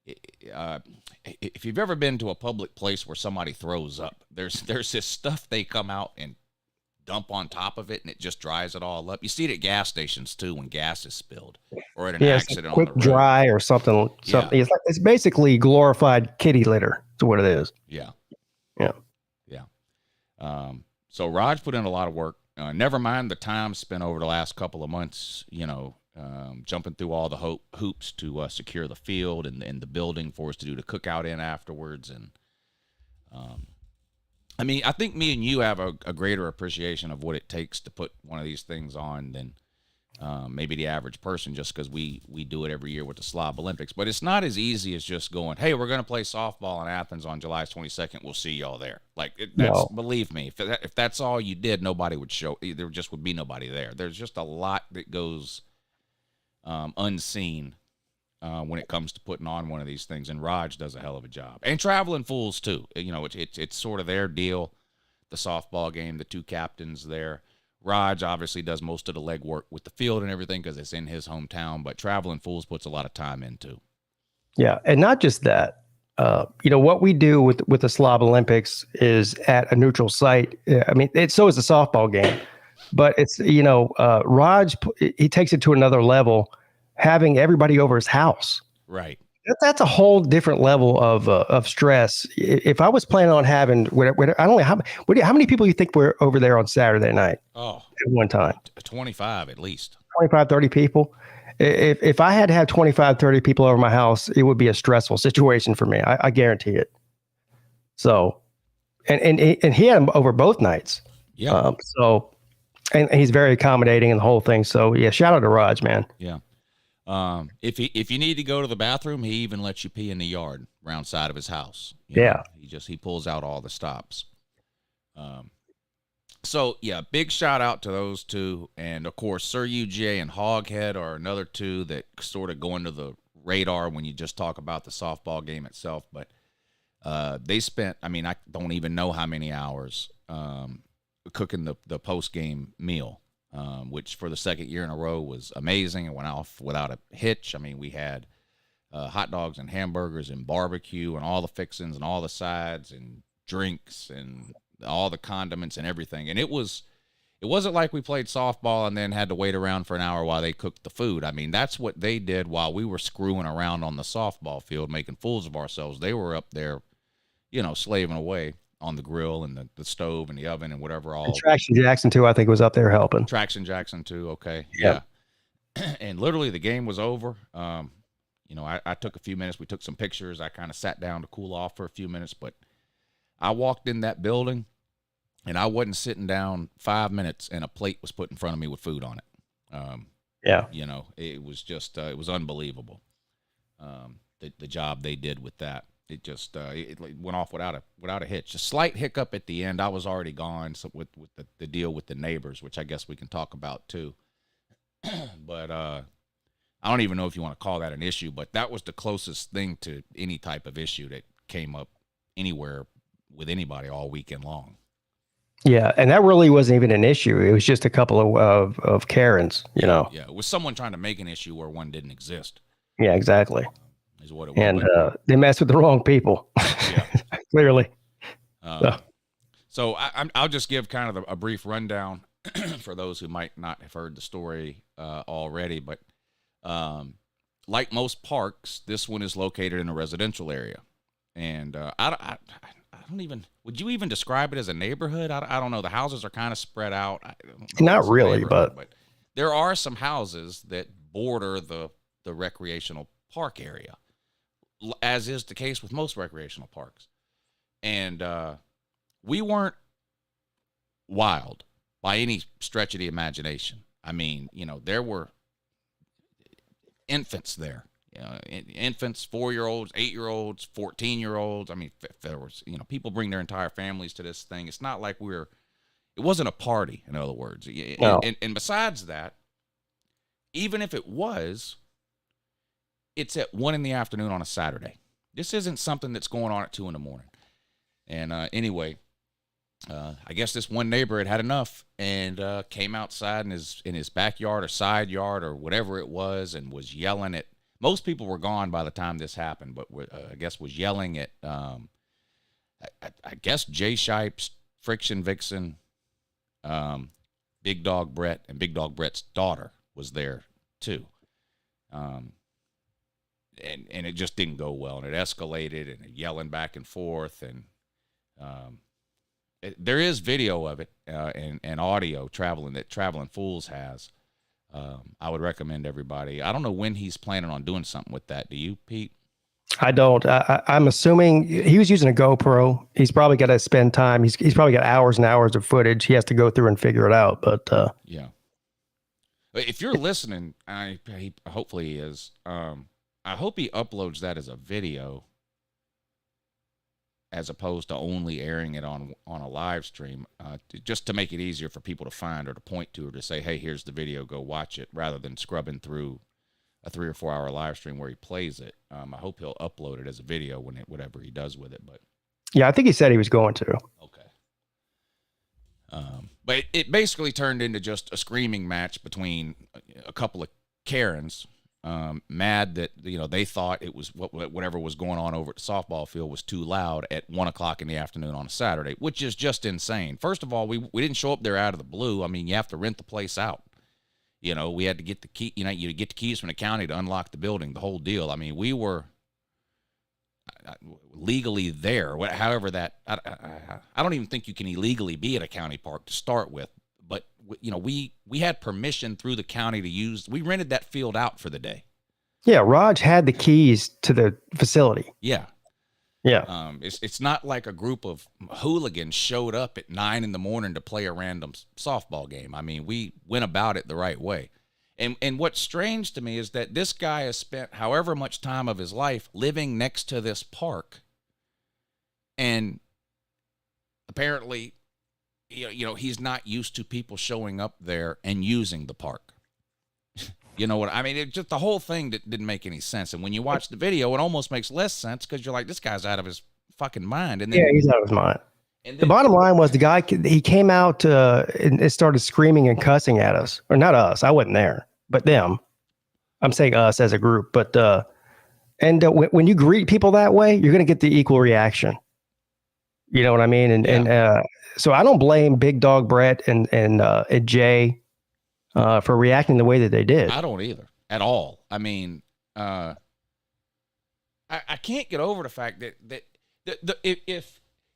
if you've ever been to a public place where somebody throws up, there's this stuff they come out and dump on top of it, and it just dries it all up. You see it at gas stations too when gas is spilled, or at an accident on the road. Dry or something. Yeah. It's basically glorified kitty litter. That's what it is. Yeah. Yeah. Yeah. So Raj put in a lot of work. Never mind the time spent over the last couple of months, jumping through all the hoops to secure the field and the building for us to do the cookout in afterwards. And I think me and you have a greater appreciation of what it takes to put one of these things on than maybe the average person, just because we do it every year with the Slob Olympics. But it's not as easy as just going, hey, we're going to play softball in Athens on July 22nd. We'll see y'all there. Believe me, if that's all you did, nobody would show. There just would be nobody there. There's just a lot that goes unseen when it comes to putting on one of these things. And Raj does a hell of a job. And Traveling Fools, too. You know, it's sort of their deal, the softball game, the two captains there. Raj obviously does most of the legwork with the field and everything because it's in his hometown, but Traveling Fools puts a lot of time into. Yeah, and not just that. You know, what we do with the Slob Olympics is at a neutral site. I mean, so is the softball game, but it's, you know, Raj, he takes it to another level, having everybody over his house. Right. That's a whole different level of stress. If I was planning on having, I don't know how many people you think were over there on Saturday night? Oh, at one time, 25 at least. 25, 30 people. If I had to have 25, 30 people over my house, it would be a stressful situation for me. I guarantee it. So, and he had them over both nights. Yeah. And he's very accommodating in the whole thing. So yeah, shout out to Raj, man. Yeah. If you need to go to the bathroom, he even lets you pee in the yard around side of his house. You know, he pulls out all the stops. So yeah, big shout out to those two. And of course, Sir UJ and Hoghead are another two that sort of go under the radar when you just talk about the softball game itself. But, they spent, I mean, I don't even know how many hours, cooking the post-game meal. Which for the second year in a row was amazing and went off without a hitch. I mean, we had hot dogs and hamburgers and barbecue and all the fixings and all the sides and drinks and all the condiments and everything. And it wasn't like we played softball and then had to wait around for an hour while they cooked the food. I mean, that's what they did while we were screwing around on the softball field, making fools of ourselves. They were up there, you know, slaving away on the grill and the stove and the oven and whatever. And Traction Jackson too, I think, was up there helping. Traction Jackson too. Okay. Yeah. And literally the game was over. You know, I took a few minutes. We took some pictures. I kind of sat down to cool off for a few minutes, but I walked in that building and I wasn't sitting down 5 minutes and a plate was put in front of me with food on it. Yeah. You know, it was just, it was unbelievable. The job they did with that. It just it went off without a hitch. A slight hiccup at the end. I was already gone. So with the deal with the neighbors, which I guess we can talk about too. But I don't even know if you want to call that an issue. But that was the closest thing to any type of issue that came up anywhere with anybody all weekend long. Yeah, and that really wasn't even an issue. It was just a couple of Karens, you know. Yeah, it was someone trying to make an issue where one didn't exist. Yeah, exactly. Is what it was. And they messed with the wrong people. Yeah. Clearly. So I'll just give kind of a brief rundown for those who might not have heard the story already. But like most parks, this one is located in a residential area. And I don't even, would you even describe it as a neighborhood? I don't know. The houses are kind of spread out. Not really, but there are some houses that border the recreational park area, as is the case with most recreational parks. And we weren't wild by any stretch of the imagination. I mean, you know, there were infants there. Infants, 4-year-olds, 8-year-olds, 14-year-olds. I mean, there was, you know, people bring their entire families to this thing. It's not like it wasn't a party, in other words. No. And besides that, even if it was, it's at 1 PM on a Saturday. This isn't something that's going on at 2 AM. And anyway, I guess this one neighbor had enough and came outside in his backyard or side yard or whatever it was and was yelling at. Most people were gone by the time this happened, but I guess was yelling at, I guess, Jay Shipes, Friction Vixen, Big Dog Brett, and Big Dog Brett's daughter was there too. And it just didn't go well, and it escalated, and yelling back and forth, and there is video of it and audio that Traveling Fools has. I would recommend everybody. I don't know when he's planning on doing something with that. Do you, Pete? I don't. I'm assuming he was using a GoPro. He's probably got to spend time. He's probably got hours and hours of footage. He has to go through and figure it out. But yeah, if you're listening, hopefully he is. I hope he uploads that as a video, as opposed to only airing it on a live stream, just to make it easier for people to find or to point to or to say, hey, here's the video, go watch it, rather than scrubbing through a 3 or 4 hour live stream where he plays it. I hope he'll upload it as a video whatever he does with it. But Yeah, I think he said he was going to. okay. But it basically turned into just a screaming match between a couple of Karens, mad that they thought it was whatever was going on over at the softball field was too loud at 1:00 in the afternoon on a Saturday, which is just insane. First of all, we didn't show up there out of the blue. I mean, you have to rent the place out. We had to get the key. You get the keys from the county to unlock the building. The whole deal. I mean, we were legally there. However, I don't even think you can illegally be at a county park to start with. But we had permission through the county to use. We rented that field out for the day. Yeah, Raj had the keys to the facility. Yeah. Yeah. It's not like a group of hooligans showed up at 9 a.m. to play a random softball game. I mean, we went about it the right way. And what's strange to me is that this guy has spent however much time of his life living next to this park. And apparently, he's not used to people showing up there and using the park. You know what I mean? It just the whole thing didn't make any sense. And when you watch the video, it almost makes less sense because you're like, this guy's out of his fucking mind. And then, yeah, he's out of his mind. The bottom line was the guy, he came out and started screaming and cussing at us. Or not us. I wasn't there, but them. I'm saying us as a group. But when you greet people that way, you're going to get the equal reaction. You know what I mean? And so I don't blame Big Dog Brett and Jay for reacting the way that they did. I don't either at all. I mean, I can't get over the fact that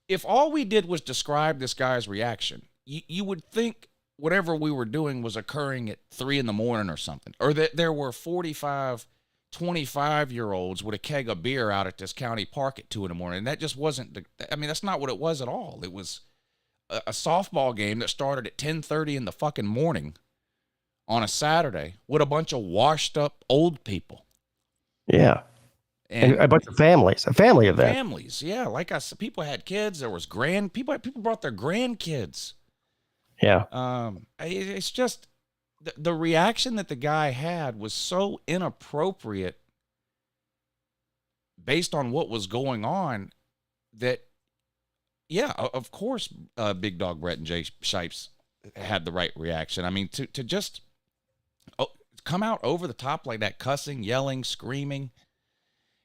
if all we did was describe this guy's reaction, you would think whatever we were doing was occurring at 3 a.m. or something, or that there were 45, 25-year-olds with a keg of beer out at this county park at 2 a.m. And that just wasn't that's not what it was at all. It was a softball game that started at 10:30 in the fucking morning on a Saturday with a bunch of washed up old people. Yeah. And a bunch of families, a family event. Families, yeah. Like I said, people had kids. There was people brought their grandkids. Yeah. It's just the reaction that the guy had was so inappropriate based on what was going on that, yeah, of course, Big Dog Brett and Jay Shipes had the right reaction. I mean, to just come out over the top like that, cussing, yelling, screaming.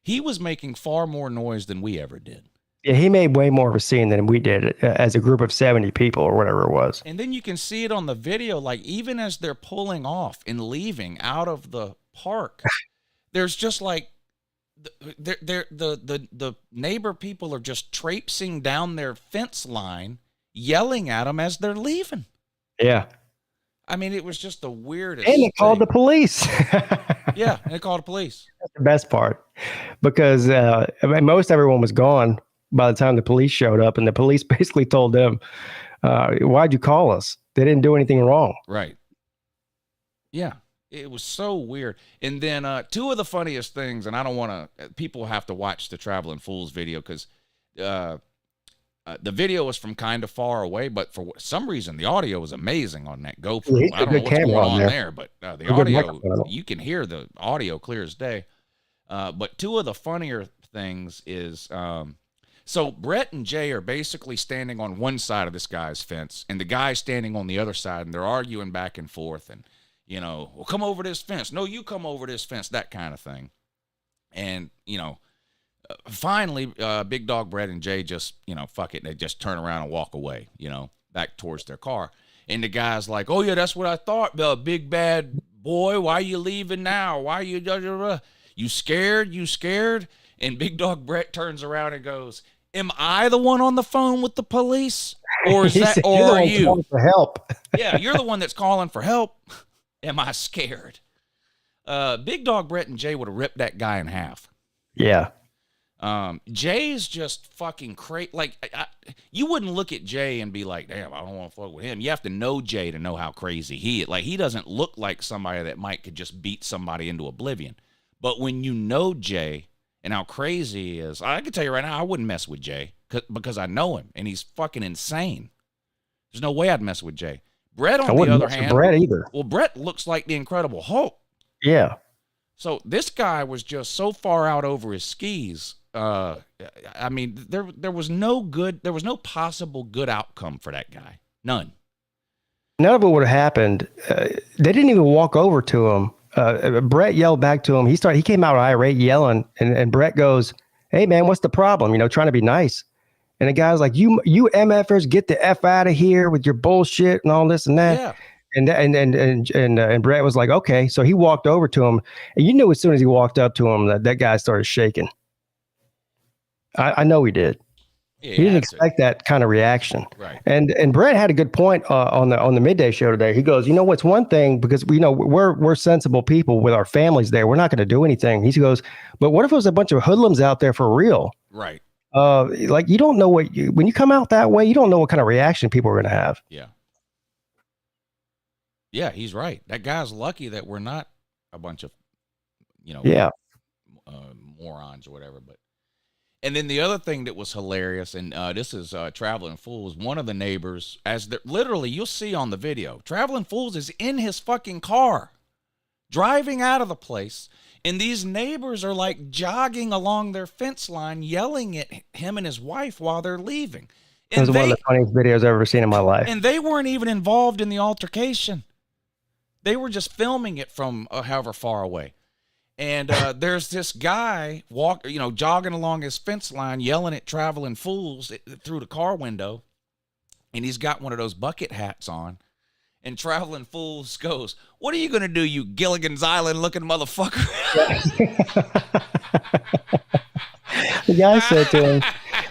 He was making far more noise than we ever did. Yeah, he made way more of a scene than we did as a group of 70 people or whatever it was. And then you can see it on the video, like even as they're pulling off and leaving out of the park, there's just like the neighbor people are just traipsing down their fence line, yelling at them as they're leaving. Yeah. I mean, it was just the weirdest. And they called the police. Yeah, and they called the police. That's the best part. Because most everyone was gone by the time the police showed up, and the police basically told them, why'd you call us? They didn't do anything wrong. Right. Yeah. It was so weird. And then two of the funniest things, and I don't want to, people have to watch the Traveling Fools video because the video was from kind of far away, but for some reason, the audio was amazing on that GoPro. Yeah, I don't know what's going on there, but the audio, you can hear the audio clear as day. But two of the funnier things is, so Brett and Jay are basically standing on one side of this guy's fence, and the guy's standing on the other side, and they're arguing back and forth, and, well, come over this fence. No, you come over this fence, that kind of thing. And, finally, Big Dog Brett and Jay just, fuck it. They just turn around and walk away, back towards their car. And the guy's like, oh, yeah, that's what I thought, big bad boy. Why you leaving now? Why you, you scared? You scared? And Big Dog Brett turns around and goes, am I the one on the phone with the police? Or is that, or are you? For help. Yeah, you're the one that's calling for help. Am I scared? Big Dog Brett and Jay would have ripped that guy in half. Yeah. Jay's just fucking crazy. Like, you wouldn't look at Jay and be like, damn, I don't want to fuck with him. You have to know Jay to know how crazy he is. Like, he doesn't look like somebody that could just beat somebody into oblivion. But when you know Jay and how crazy he is, I can tell you right now, I wouldn't mess with Jay because I know him and he's fucking insane. There's no way I'd mess with Jay. Brett, on the other hand, Brett either. Well, Brett looks like the Incredible Hulk. Yeah. So this guy was just so far out over his skis. I mean, there was no possible good outcome for that guy. None. None of it would have happened. They didn't even walk over to him. Brett yelled back to him. He came out irate, yelling, and Brett goes, "Hey man, what's the problem? You know, trying to be nice." And the guy's like, "You MFers, get the F out of here with your bullshit and all this and that." Yeah. And Brett was like, "Okay." So he walked over to him, and you knew as soon as he walked up to him that guy started shaking. I know he did. Yeah, he didn't expect that kind of reaction. Right. And Brett had a good point on the midday show today. He goes, "You know what's one thing, because we're sensible people with our families there. We're not going to do anything." He goes, "But what if it was a bunch of hoodlums out there for real?" Right. Like you don't know when you come out that way, you don't know what kind of reaction people are going to have. Yeah. Yeah, he's right. That guy's lucky that we're not a bunch of, morons or whatever. But and then the other thing that was hilarious, and this is Traveling Fools. One of the neighbors, literally, you'll see on the video, Traveling Fools is in his fucking car, driving out of the place, and these neighbors are like jogging along their fence line, yelling at him and his wife while they're leaving. It was one of the funniest videos I've ever seen in my life. And they weren't even involved in the altercation. They were just filming it from however far away. And there's this guy jogging along his fence line, yelling at Traveling Fools through the car window. And he's got one of those bucket hats on. And Traveling Fools goes, "What are you going to do, you Gilligan's Island looking motherfucker?" The guy said to him,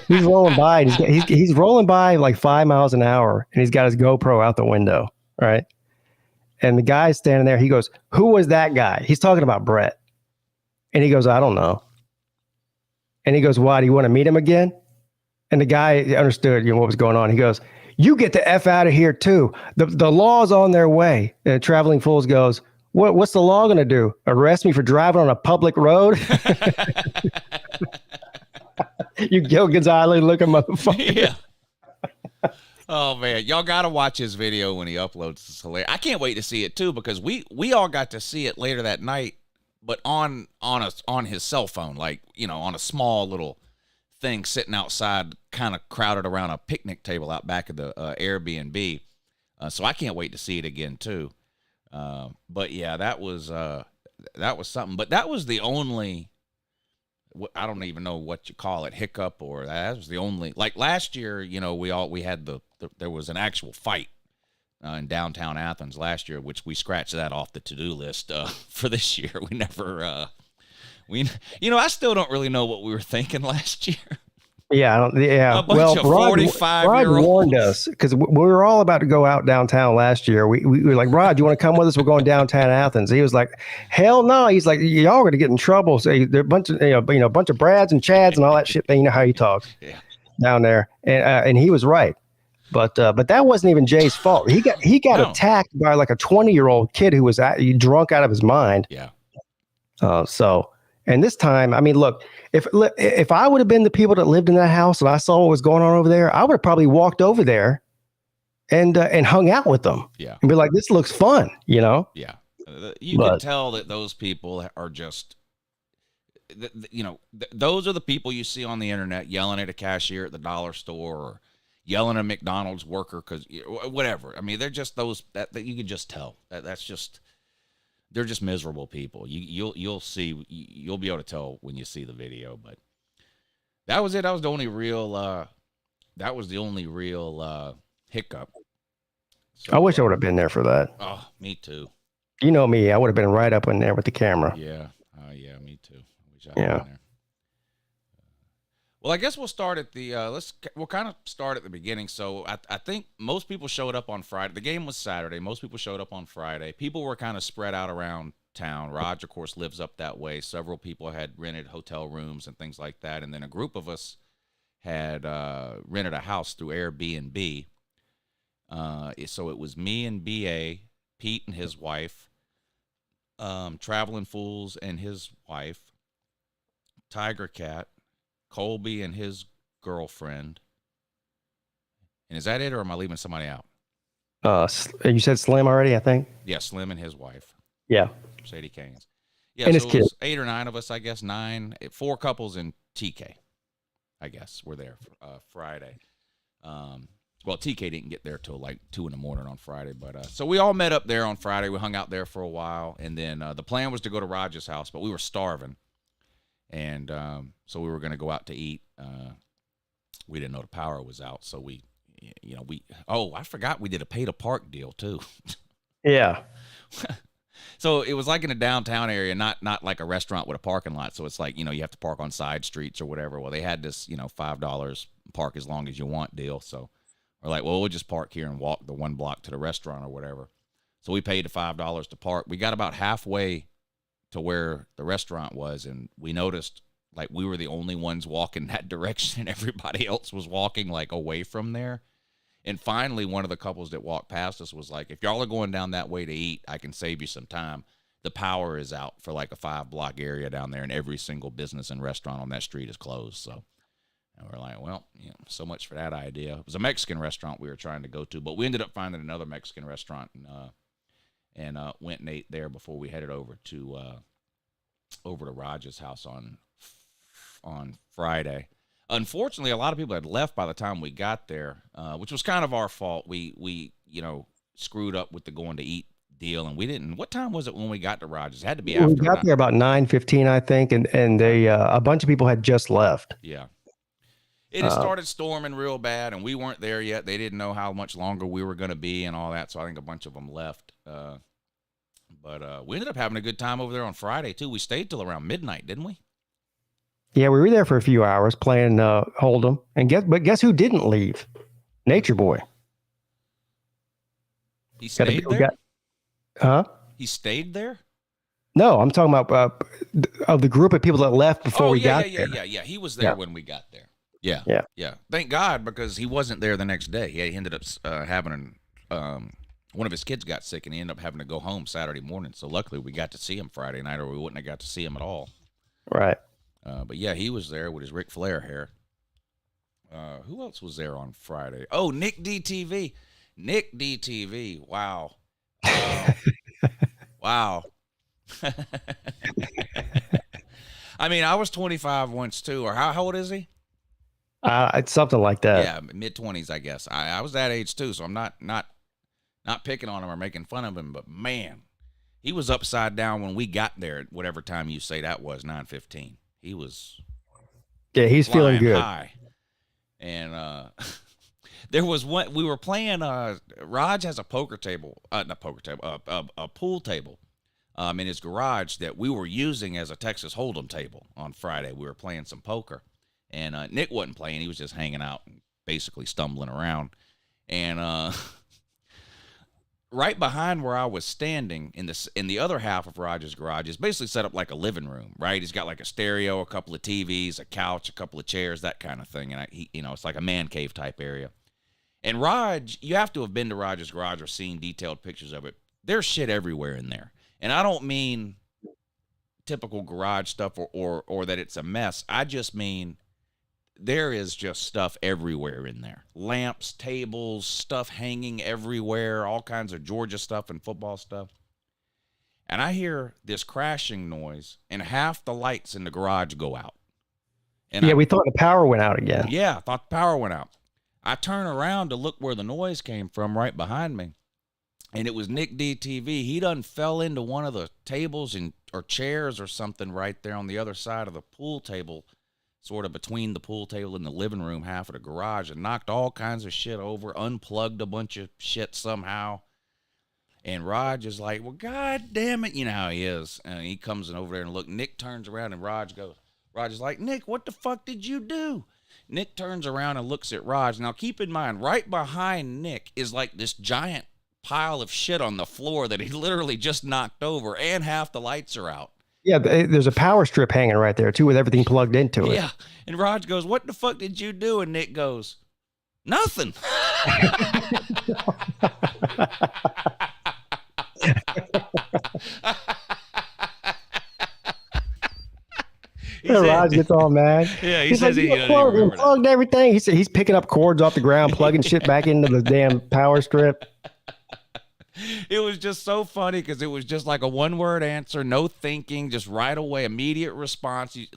he's rolling by. And he's rolling by like 5 miles an hour. And he's got his GoPro out the window. Right. And the guy's standing there. He goes, "Who was that guy?" He's talking about Brett. And he goes, "I don't know." And he goes, "Why? Do you want to meet him again?" And the guy understood what was going on. He goes, "You get the F out of here too. The law's on their way." And Traveling Fools goes, What's the law going to do? Arrest me for driving on a public road?" You Gilligan's Island looking motherfucker. Yeah. Oh man, y'all gotta watch his video when he uploads. It's hilarious. I can't wait to see it too, because we all got to see it later that night, but on his cell phone, like on a small little thing sitting outside, kind of crowded around a picnic table out back of the Airbnb. So I can't wait to see it again too. But yeah, that was something. But that was the only. I don't even know what you call it, hiccup, or that was the only, like last year, we had there was an actual fight in downtown Athens last year, which we scratched that off the to-do list for this year. We never, I still don't really know what we were thinking last year. Yeah, A bunch of 45-year-olds. Rod warned us, because we were all about to go out downtown last year. We were like, "Rod, you want to come with us? We're going downtown Athens." He was like, "Hell no!" He's like, "Y'all are going to get in trouble." So they're a bunch of bunch of Brads and Chads and all that shit. You know how he talks down there, and he was right. But that wasn't even Jay's fault. He got attacked by like a 20-year-old kid who was drunk out of his mind. Yeah. And this time, I mean, look, if I would have been the people that lived in that house and I saw what was going on over there, I would have probably walked over there and hung out with them. Yeah. And be like, "This looks fun," Yeah. You can tell that those people are just, those are the people you see on the internet yelling at a cashier at the dollar store, or yelling at a McDonald's worker because whatever. I mean, they're just those that you can just tell that's just. They're just miserable people. You'll see. You'll be able to tell when you see the video. But that was it. That was the only real. Hiccup. So, I wish I would have been there for that. Oh, me too. You know me. I would have been right up in there with the camera. Yeah. Yeah. Me too. I wish I had been there. Well, I guess we'll start at the. We'll kind of start at the beginning. So I think most people showed up on Friday. The game was Saturday. Most people showed up on Friday. People were kind of spread out around town. Raj, of course, lives up that way. Several people had rented hotel rooms and things like that. And then a group of us had rented a house through Airbnb. So it was me and BA, Pete and his wife, Traveling Fools and his wife, Tiger Cat, Colby and his girlfriend. And is that it, or am I leaving somebody out? You said Slim already, I think. Yeah, Slim and his wife. Yeah. Sadie Canes. Yeah, And so his it kid. was 8 or 9 of us, I guess. 9, 4 couples and TK, I guess, were there Friday. Well, TK didn't get there till like 2 in the morning on Friday, but so we all met up there on Friday. We hung out there for a while, and then the plan was to go to Raj's house, but we were starving, and so we were going to go out to eat. We didn't know the power was out, so I forgot we did a pay to park deal too. Yeah. So it was like in a downtown area, not like a restaurant with a parking lot. So it's like, you have to park on side streets or whatever. Well, they had this, $5 park as long as you want deal. So we're like, well, we'll just park here and walk the 1 block to the restaurant or whatever. So we paid the $5 to park. We got about halfway to where the restaurant was, and we noticed like we were the only ones walking that direction. Everybody else was walking like away from there. And finally, one of the couples that walked past us was like, if y'all are going down that way to eat, I can save you some time. The power is out for like a 5-block area down there, and every single business and restaurant on that street is closed. So and we're like, well, so much for that idea. It was a Mexican restaurant we were trying to go to, but we ended up finding another Mexican restaurant and went and ate there before we headed over to Raj's house on Friday. Unfortunately, a lot of people had left by the time we got there, which was kind of our fault. We screwed up with the going to eat deal, and we didn't. What time was it when we got to Rogers? It had to be after. We got there about 9:15, I think, and they a bunch of people had just left. Yeah. It had started storming real bad, and we weren't there yet. They didn't know how much longer we were going to be and all that, so I think a bunch of them left. But we ended up having a good time over there on Friday, too. We stayed till around midnight, didn't we? Yeah, we were there for a few hours playing Hold'em, and guess who didn't leave? Nature Boy. He stayed there? Huh? He stayed there? No, I'm talking about of the group of people that left before we got there. Yeah. He was there when we got there. Yeah. Thank God, because he wasn't there the next day. He ended up having one of his kids got sick, and he ended up having to go home Saturday morning. So luckily, we got to see him Friday night, or we wouldn't have got to see him at all. Right. But yeah, he was there with his Ric Flair hair. Who else was there on Friday? Oh, Nick DTV. Nick DTV. Wow. Wow. I mean, I was 25 once too, or how old is he? It's something like that. Yeah, mid-20s, I guess. I was that age too, so I'm not picking on him or making fun of him, but man, he was upside down when we got there at whatever time you say that was, 9:15. He was he's feeling good. High. And there was one, we were playing, Raj has a poker table, not poker table, a pool table in his garage that we were using as a Texas Hold'em table on Friday. We were playing some poker, and Nick wasn't playing. He was just hanging out and basically stumbling around. And right behind where I was standing in the other half of Raj's garage is basically set up like a living room, right? He's got like a stereo, a couple of TVs, a couch, a couple of chairs, that kind of thing. And it's like a man cave type area. And Raj, you have to have been to Raj's garage or seen detailed pictures of it. There's shit everywhere in there. And I don't mean typical garage stuff or that it's a mess. I just mean there is just stuff everywhere in there. Lamps, tables, stuff hanging everywhere, all kinds of Georgia stuff and football stuff. And I hear this crashing noise, and half the lights in the garage go out. And we thought the power went out again. Yeah, I thought the power went out. I turn around to look where the noise came from right behind me, and it was Nick DTV. He done fell into one of the tables or chairs or something right there on the other side of the pool table, sort of between the pool table and the living room half of the garage, and knocked all kinds of shit over, unplugged a bunch of shit somehow. And Raj is like, well, God damn it. You know how he is. And he comes in over there and look. Nick turns around and Raj is like, Nick, what the fuck did you do? Nick turns around and looks at Raj. Now, keep in mind, right behind Nick is like this giant pile of shit on the floor that he literally just knocked over, and half the lights are out. Yeah, there's a power strip hanging right there, too, with everything plugged into it. Yeah, and Raj goes, what the fuck did you do? And Nick goes, nothing. Raj gets all mad. Yeah, he's says like, he plugged everything. He said he's picking up cords off the ground, plugging shit back into the damn power strip. It was just so funny because it was just like a one-word answer, no thinking, just right away, immediate response. He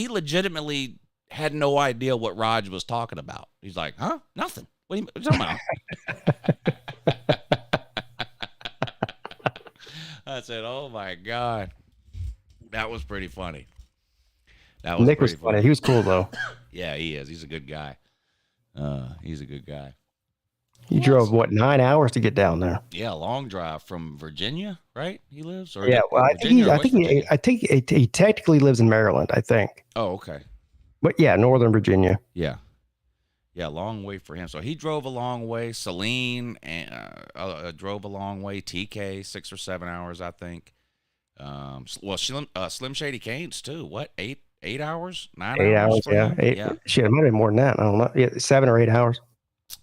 legitimately had no idea what Raj was talking about. He's like, huh? Nothing. What are you talking about? I said, oh my God. That was pretty funny. Nick was funny. He was cool though. Yeah, he is. He's a good guy. He's a good guy. He drove what 9 hours to get down there. Yeah, long drive from Virginia, right? He lives. Or yeah, well, I think he technically lives in Maryland. I think. Oh, okay. But yeah, Northern Virginia. Yeah, long way for him. So he drove a long way. Celine drove a long way. TK 6 or 7 hours, I think. Slim Shady Canes too. What 8 hours? 9 hours? Yeah, 8. Yeah. Shit, it might have been more than that. I don't know. Yeah, 7 or 8 hours.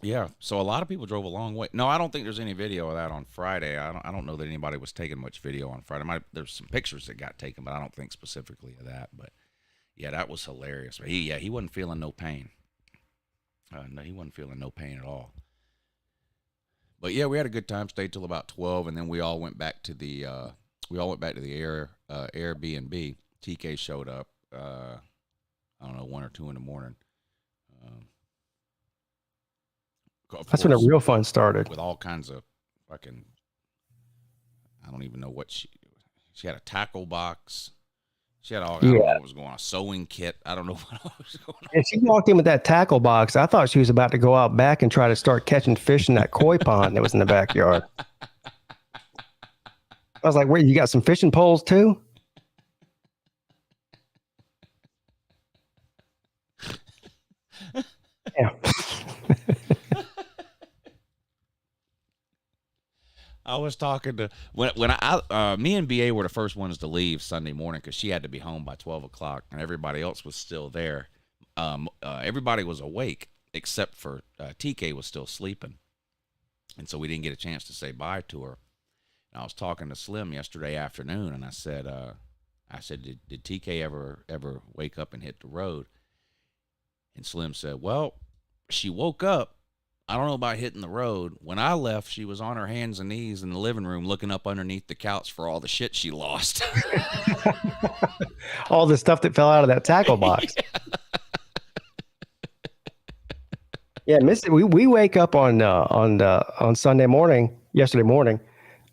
Yeah, so a lot of people drove a long way. No, I don't think there's any video of that on Friday. I don't know that anybody was taking much video on Friday. There's some pictures that got taken, but I don't think specifically of that. But yeah, that was hilarious. But he wasn't feeling no pain. No, he wasn't feeling no pain at all. But yeah, we had a good time. Stayed till about 12, and then we all went back to the Airbnb. TK showed up. I don't know, 1 or 2 in the morning. That's when the real fun started. With all kinds of fucking, I don't even know what she had a tackle box. She had all, I don't know what was going on, a sewing kit. I don't know what was going on. And she walked in with that tackle box. I thought she was about to go out back and try to start catching fish in that koi pond that was in the backyard. I was like, wait, you got some fishing poles too? Yeah. I was talking to when me and BA were the first ones to leave Sunday morning because she had to be home by 12 o'clock and everybody else was still there. Everybody was awake except for TK was still sleeping, and so we didn't get a chance to say bye to her. And I was talking to Slim yesterday afternoon, and I said, did TK ever wake up and hit the road? And Slim said, well, she woke up. I don't know about hitting the road. When I left, she was on her hands and knees in the living room looking up underneath the couch for all the shit she lost. All the stuff that fell out of that tackle box. Yeah, we wake up on Sunday morning, yesterday morning.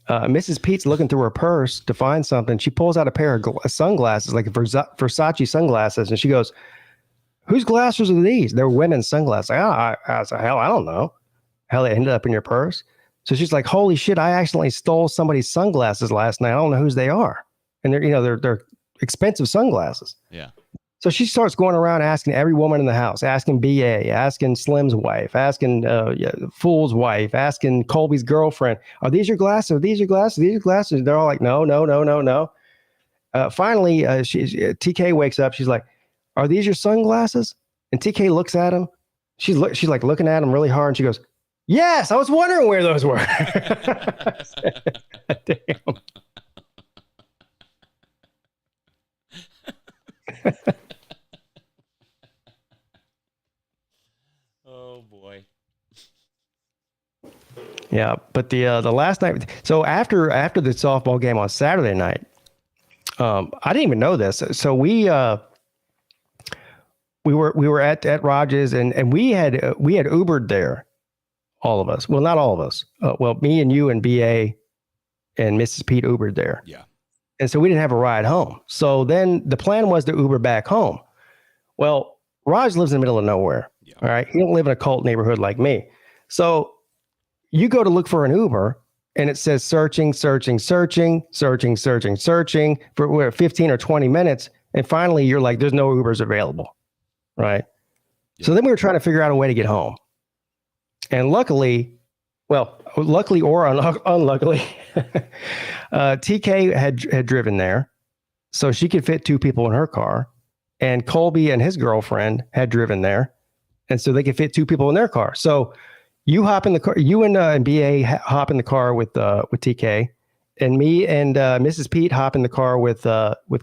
Mrs. Pete's looking through her purse to find something. She pulls out a pair of sunglasses, like Versace sunglasses, and she goes, whose glasses are these? They're women's sunglasses. I was like, hell, I don't know. Hell, they ended up in your purse. So she's like, holy shit, I accidentally stole somebody's sunglasses last night. I don't know whose they are. And they're expensive sunglasses. Yeah. So she starts going around asking every woman in the house, asking BA, asking Slim's wife, asking Fool's wife, asking Colby's girlfriend, are these your glasses? Are these your glasses? Are these your glasses? They're all like, no. Finally, TK wakes up. She's like, are these your sunglasses? And TK looks at him. She's like looking at him really hard. And she goes, yes, I was wondering where those were. Damn. Oh boy. Yeah, but the last night. So after the softball game on Saturday night, I didn't even know this. So we were at Rogers and we had Ubered there, all of us. Well, not all of us. Well, me and you and BA and Mrs. Pete Ubered there. Yeah. And so we didn't have a ride home. So then the plan was to Uber back home. Well, Raj lives in the middle of nowhere. Yeah. All right. He don't live in a cult neighborhood like me. So you go to look for an Uber and it says searching for 15 or 20 minutes. And finally you're like, there's no Ubers available. Right. Yeah. So then we were trying to figure out a way to get home. And luckily or unluckily, TK had driven there so she could fit 2 people in her car. And Colby and his girlfriend had driven there. And so they could fit 2 people in their car. So you hop in the car, you and BA hop in the car with TK, and me and Mrs. Pete hop in the car with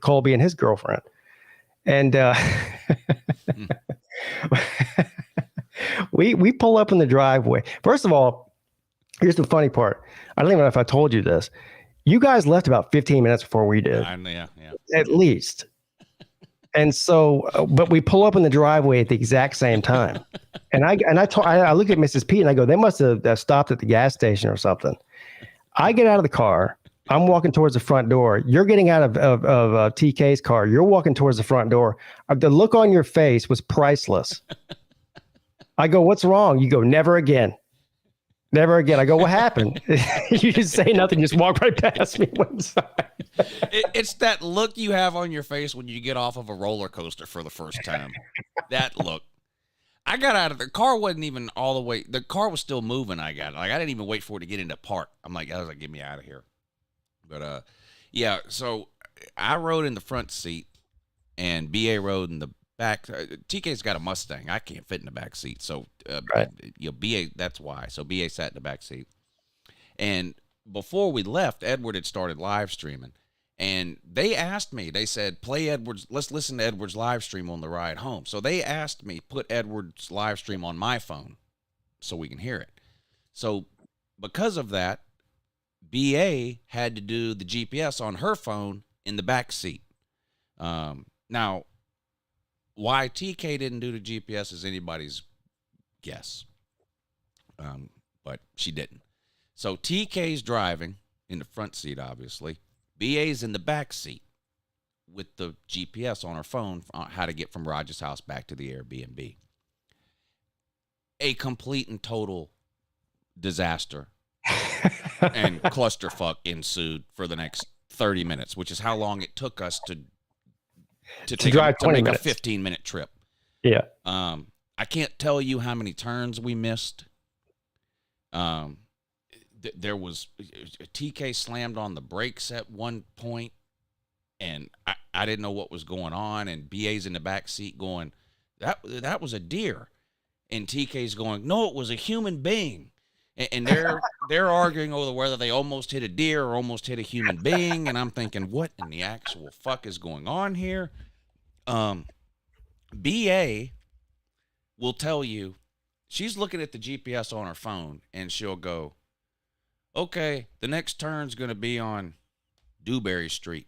Colby and his girlfriend. And we pull up in the driveway. First of all, Here's the funny part. I don't even know if I told you this. You guys left about 15 minutes before we did. Yeah. At least. And so, but we pull up in the driveway at the exact same time. And I look at Mrs. P and I go, they must have stopped at the gas station or something. I get out of the car. I'm walking towards the front door. You're getting out of TK's car. You're walking towards the front door. The look on your face was priceless. I go, what's wrong? You go, never again. Never again. I go, what happened? You just say nothing. Just walk right past me one side. It's that look you have on your face when you get off of a roller coaster for the first time. That look. I got out of the car, wasn't even all the way. The car was still moving. I didn't even wait for it to get into park. I was like, get me out of here. But yeah. So I rode in the front seat, and BA rode in the back. TK's got a Mustang. I can't fit in the back seat. So right. BA. That's why. So BA sat in the back seat, and before we left, Edward had started live streaming. And they asked me, they said, play Edward's, let's listen to Edward's live stream on the ride home. So they asked me, put Edward's live stream on my phone so we can hear it. So because of that, BA had to do the GPS on her phone in the back seat. Now, why TK didn't do the GPS is anybody's guess. But she didn't. So TK's driving in the front seat, obviously. BA's in the back seat with the GPS on her phone on how to get from Roger's house back to the Airbnb. A complete and total disaster and clusterfuck ensued for the next 30 minutes, which is how long it took us to drive 20 make minutes. a 15-minute trip. Yeah. I can't tell you how many turns we missed. There was TK slammed on the brakes at one point, and I didn't know what was going on. And BA's in the back seat going, that was a deer, and TK's going, no, it was a human being. And they're arguing over whether they almost hit a deer or almost hit a human being. And I'm thinking, what in the actual fuck is going on here? BA will tell you, she's looking at the GPS on her phone, and she'll go, okay, the next turn's going to be on Dewberry Street.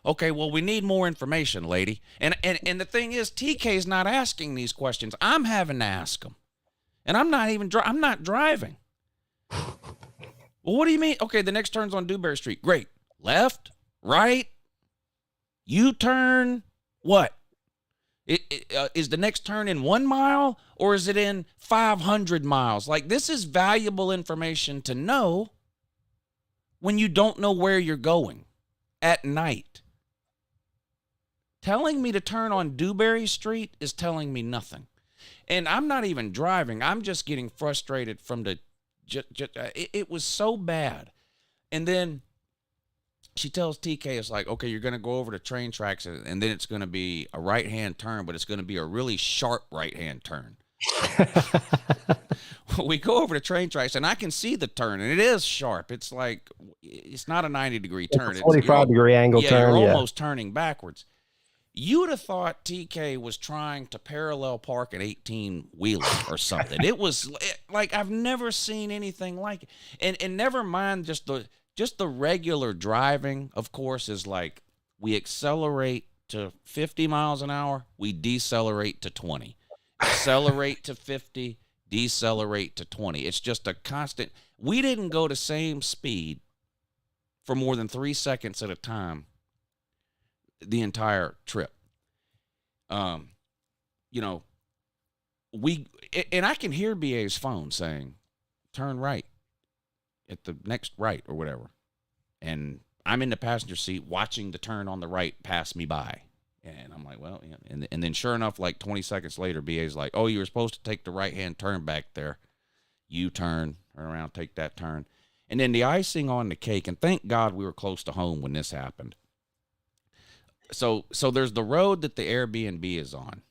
Okay, well, we need more information, lady. And the thing is, TK's not asking these questions. I'm having to ask them. And I'm not driving. Well, what do you mean? Okay, the next turn's on Dewberry Street. Great. Left, right, U-turn, what? Is the next turn in 1 mile or is it in 500 miles? Like, this is valuable information to know when you don't know where you're going at night. Telling me to turn on Dewberry Street is telling me nothing. And I'm not even driving. I'm just getting frustrated from it was so bad. And then she tells TK, it's like, okay, you're going to go over the train tracks, and then it's going to be a right-hand turn, but it's going to be a really sharp right-hand turn. We go over the train tracks, and I can see the turn, and it is sharp. It's like, it's not a 90-degree turn. It's a 45-degree angle turn. You're almost turning backwards. You would have thought TK was trying to parallel park an 18-wheeler or something. It was like, I've never seen anything like it. And never mind just the regular driving, of course, is like we accelerate to 50 miles an hour, we decelerate to 20. Accelerate to 50, decelerate to 20. It's just a constant. We didn't go the same speed for more than 3 seconds at a time the entire trip. And I can hear BA's phone saying, turn right at the next right or whatever. And I'm in the passenger seat watching the turn on the right pass me by. And I'm like, well, yeah. And then sure enough, like 20 seconds later, BA's like, oh, you were supposed to take the right-hand turn back there. You turn around, take that turn. And then the icing on the cake, and thank God we were close to home when this happened. So there's the road that the Airbnb is on.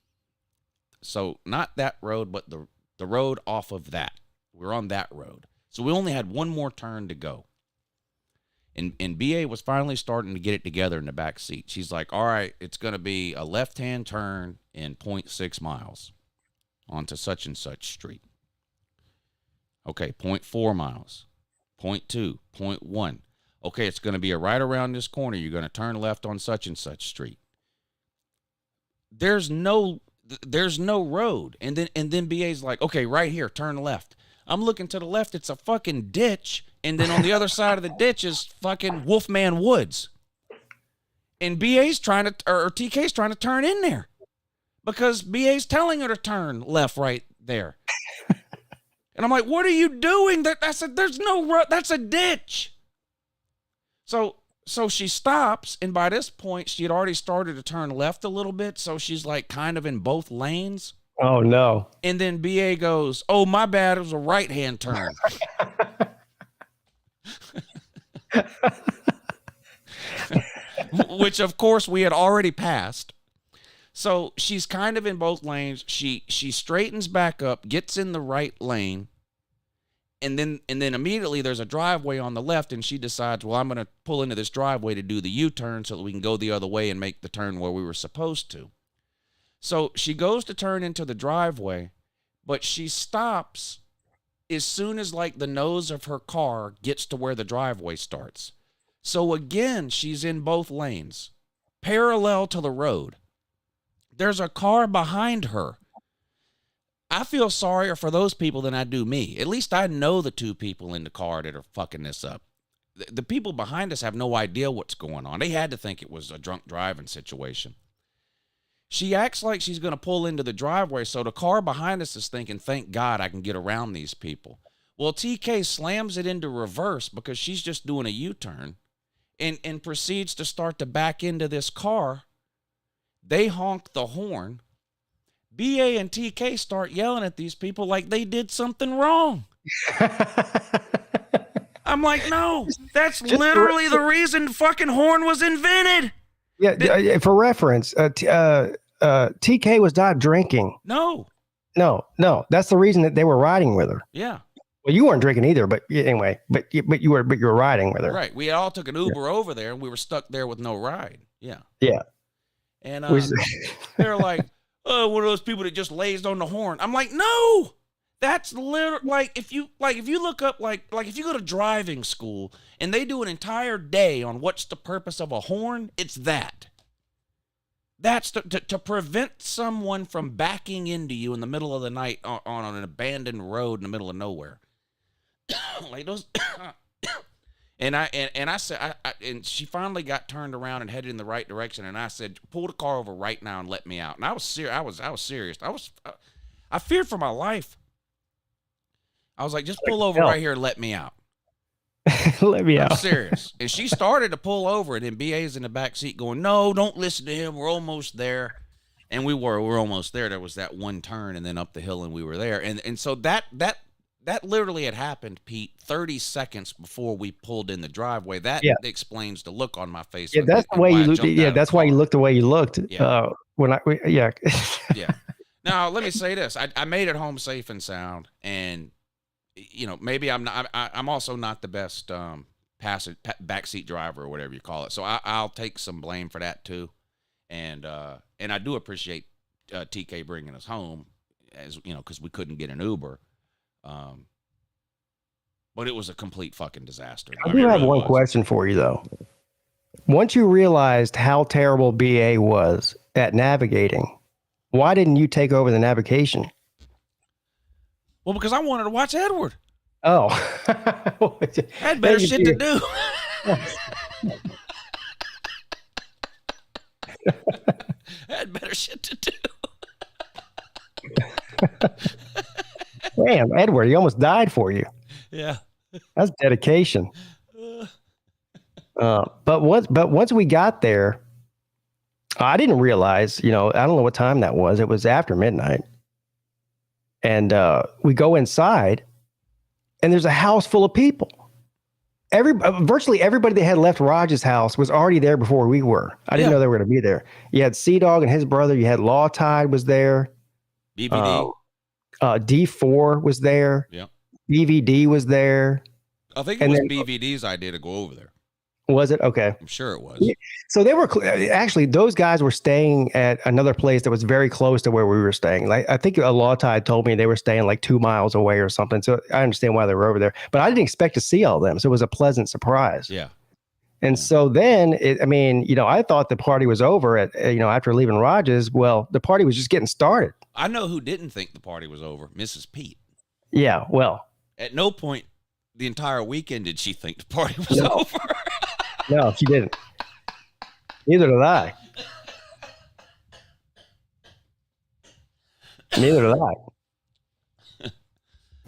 So not that road, but the road off of that. We're on that road. So we only had one more turn to go. And BA was finally starting to get it together in the back seat. She's like, all right, it's going to be a left-hand turn in 0.6 miles onto such and such street. Okay, 0.4 miles, 0.2, 0.1. Okay, it's going to be right around this corner. You're going to turn left on such and such street. There's no road. And then BA's like, okay, right here, turn left. I'm looking to the left. It's a fucking ditch. And then on the other side of the ditch is fucking Wolfman Woods. And BA's trying to, or TK's trying to turn in there because BA's telling her to turn left right there. And I'm like, what are you doing? There's no road. That's a ditch. So she stops. And by this point, she had already started to turn left a little bit. So she's like kind of in both lanes. Oh, no. And then BA goes, oh, my bad. It was a right-hand turn. Which, of course, we had already passed. So she's kind of in both lanes. She straightens back up, gets in the right lane, and then immediately there's a driveway on the left, and she decides, well, I'm going to pull into this driveway to do the U-turn so that we can go the other way and make the turn where we were supposed to. So she goes to turn into the driveway, but she stops as soon as like the nose of her car gets to where the driveway starts. So again, she's in both lanes, parallel to the road. There's a car behind her. I feel sorrier for those people than I do me. At least I know the two people in the car that are fucking this up. The people behind us have no idea what's going on. They had to think it was a drunk driving situation. She acts like she's going to pull into the driveway, so the car behind us is thinking, thank God I can get around these people. Well, TK slams it into reverse because she's just doing a U-turn and proceeds to start to back into this car. They honk the horn. BA and TK start yelling at these people like they did something wrong. I'm like, no, that's literally the reason fucking horn was invented. Yeah, for reference, TK was not drinking. No. That's the reason that they were riding with her. Yeah. Well, you weren't drinking either, but anyway, but you were riding with her. Right. We all took an Uber over there, and we were stuck there with no ride. Yeah. Yeah. And they're like, oh, one of those people that just lays on the horn. I'm like, no. That's literally like if you look up like if you go to driving school and they do an entire day on what's the purpose of a horn, it's that. That's to prevent someone from backing into you in the middle of the night on an abandoned road in the middle of nowhere. Like those. And I said, and she finally got turned around and headed in the right direction. And I said, pull the car over right now and let me out. And I was serious. I was serious. I feared for my life. I was like, just pull over right here and let me out. Let me out. I'm serious. And she started to pull over, and then BA's in the back seat going, no, don't listen to him. We're almost there. And we're almost there. There was that one turn and then up the hill, and we were there. And so that literally had happened, Pete, 30 seconds before we pulled in the driveway. That explains the look on my face. Yeah, that's the way you looked. Yeah, that's why you looked the way you looked. Yeah. Yeah. Yeah. Now, let me say this. I made it home safe and sound, and maybe I'm also not the best backseat driver or whatever you call it. So I'll take some blame for that too. And I do appreciate TK bringing us home, as because we couldn't get an Uber. But it was a complete fucking disaster. I do have one question for you though. Once you realized how terrible BA was at navigating, why didn't you take over the navigation? Well, because I wanted to watch Edward. Oh. I had better shit to do. I had better shit to do. Damn, Edward, he almost died for you. Yeah. That's dedication. But once we got there, I didn't realize, I don't know what time that was. It was after midnight. And we go inside, and there's a house full of people. Virtually everybody that had left Raj's house was already there before we were. I didn't know they were going to be there. You had Sea-Dog and his brother. You had Law Tide was there. BVD. D4 was there. Yep. BVD was there. I think it was BVD's idea to go over there. Was it? Okay. I'm sure it was. Yeah. So they were actually, those guys were staying at another place that was very close to where we were staying. Like, I think a law tide told me they were staying like 2 miles away or something. So I understand why they were over there, but I didn't expect to see all of them. So it was a pleasant surprise. Yeah. And so then, I thought the party was over after leaving Rogers. Well, the party was just getting started. I know who didn't think the party was over. Mrs. Pete. Yeah. Well, at no point the entire weekend did she think the party was over. No, she didn't. Neither did I. Neither did I.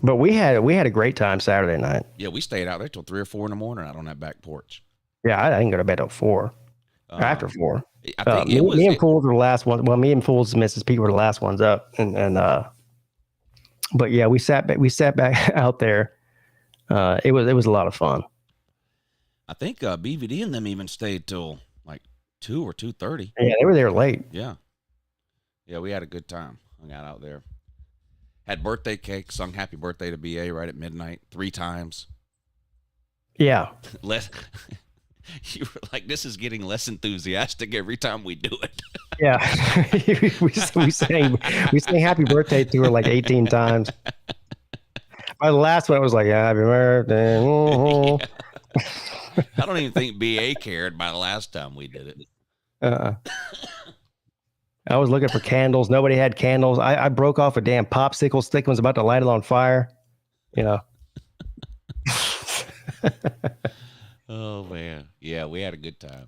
But we had a great time Saturday night. Yeah, we stayed out there till 3 or 4 in the morning out on that back porch. Yeah, I didn't go to bed till 4. After 4. I think me and Fools were the last one. Well, me and Fools and Mrs. P were the last ones up, but yeah, we sat back out there. It was a lot of fun. I think BVD and them even stayed till like 2 or 2:30. Yeah, they were there late. Yeah, we had a good time. Hung out there. Had birthday cake, sung happy birthday to BA right at midnight 3 times. Yeah. You were like, this is getting less enthusiastic every time we do it. Yeah. we sang happy birthday to her like 18 times. My last one was like, happy birthday. Yeah. I don't even think BA cared by the last time we did it. I was looking for candles. Nobody had candles. I broke off a damn popsicle stick and was about to light it on fire. Oh, man. Yeah, we had a good time.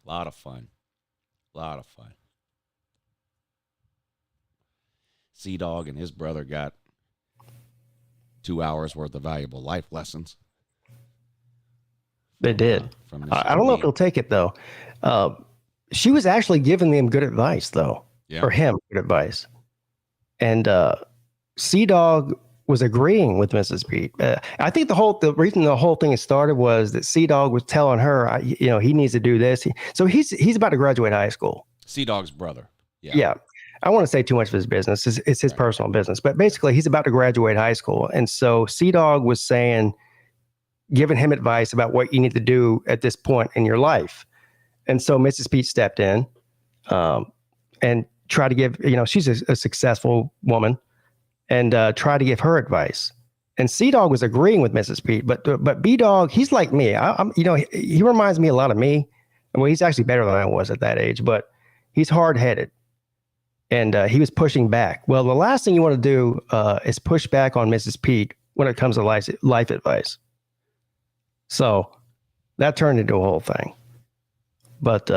A lot of fun. Sea-Dog and his brother got 2 hours worth of valuable life lessons. They did. I don't know if he'll take it, though. She was actually giving them good advice, though. Yeah. For him, good advice. And Sea-Dog was agreeing with Mrs. Pete. I think the reason the whole thing started was that Sea-Dog was telling her, he needs to do this. So he's about to graduate high school. Sea-Dog's brother. Yeah. I want to say too much of his business. It's his personal business. But basically, he's about to graduate high school. And so Sea-Dog was giving him advice about what you need to do at this point in your life. And so Mrs. Pete stepped in and tried to give, she's a successful woman, and tried to give her advice. And Sea-Dog was agreeing with Mrs. Pete, but B-Dog, he's like me. He reminds me a lot of me. Well, he's actually better than I was at that age, but he's hard-headed. And he was pushing back. Well, the last thing you want to do is push back on Mrs. Pete when it comes to life advice. So that turned into a whole thing. But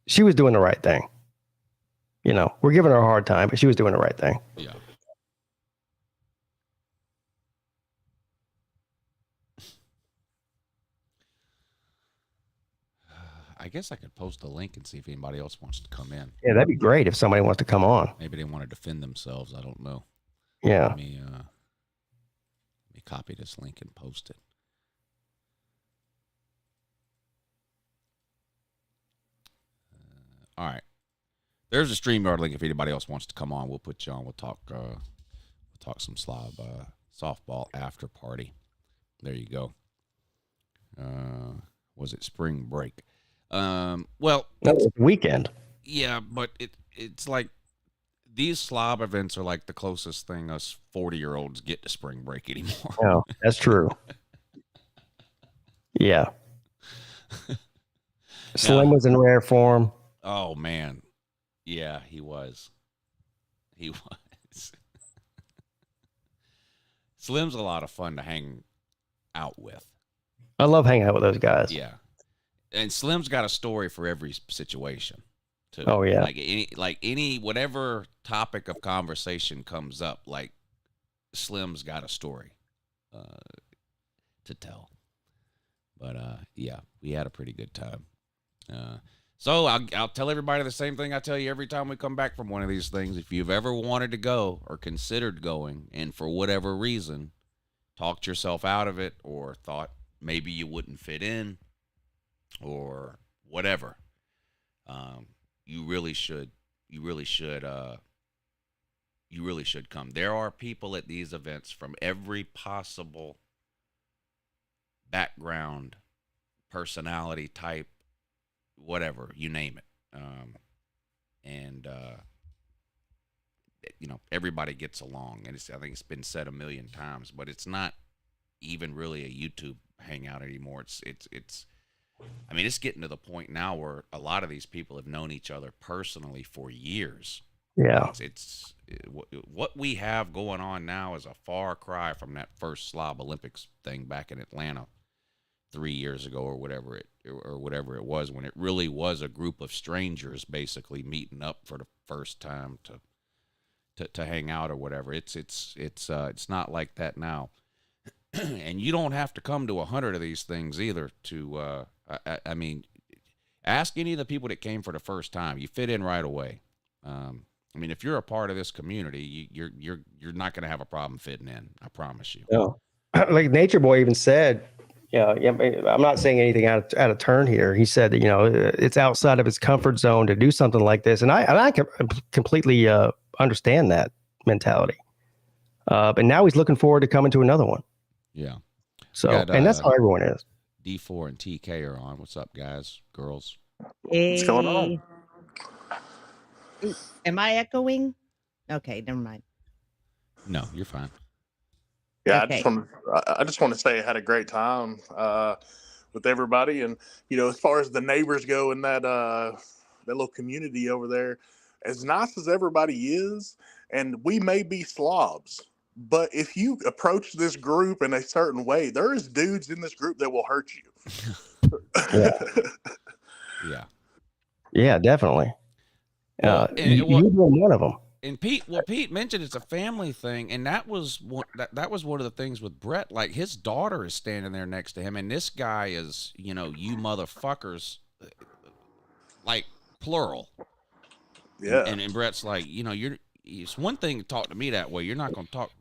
she was doing the right thing. We're giving her a hard time, but she was doing the right thing. Yeah. I guess I could post a link and see if anybody else wants to come in. Yeah, that'd be great if somebody wants to come on. Maybe they want to defend themselves. I don't know. Yeah. Let me copy this link and post it. All right. There's a StreamYard link if anybody else wants to come on. We'll put you on. We'll talk some Slob softball after party. There you go. Was it spring break? Well, that was weekend. Yeah, but it's like these Slob events are like the closest thing us 40-year-olds get to spring break anymore. No, that's true. Yeah. Slim was in rare form. Oh man. Yeah, he was. Slim's a lot of fun to hang out with. I love hanging out with those guys. Yeah. And Slim's got a story for every situation too. Oh yeah. Like any whatever topic of conversation comes up, like Slim's got a story to tell. But yeah, we had a pretty good time. So I'll tell everybody the same thing I tell you every time we come back from one of these things. If you've ever wanted to go or considered going, and for whatever reason talked yourself out of it or thought maybe you wouldn't fit in or whatever, you really should come. There are people at these events from every possible background, personality type, whatever, you name it. And everybody gets along, and I think it's been said a million times, but it's not even really a YouTube hangout anymore. It's I mean, it's getting to the point now where a lot of these people have known each other personally for years. Yeah. What we have going on now is a far cry from that first Slob Olympics thing back in Atlanta 3 years ago, or whatever it was, when it really was a group of strangers basically meeting up for the first time to hang out or whatever. It's not like that now. And you don't have to come to 100 of these things either to I mean, ask any of the people that came for the first time. You fit in right away. I mean, if you're a part of this community, you're not going to have a problem fitting in. I promise you. No. Like Nature Boy even said, I'm not saying anything out of turn here. He said that it's outside of his comfort zone to do something like this, and I completely understand that mentality. But now he's looking forward to coming to another one. Yeah. So, and that's how everyone is. D4 and TK are on. What's up, guys, girls? What's going on? Am I echoing? Okay, never mind. No, you're fine. Yeah, Okay. I just want to say I had a great time with everybody, and as far as the neighbors go in that little community over there, as nice as everybody is, and we may be slobs, but if you approach this group in a certain way, there is dudes in this group that will hurt you. Yeah. Yeah, definitely. You're one of them. And Pete mentioned it's a family thing, and that was one of the things with Brett. Like, his daughter is standing there next to him, and this guy is, you motherfuckers, like, plural. Yeah. And Brett's like, it's one thing to talk to me that way. You're not going to talk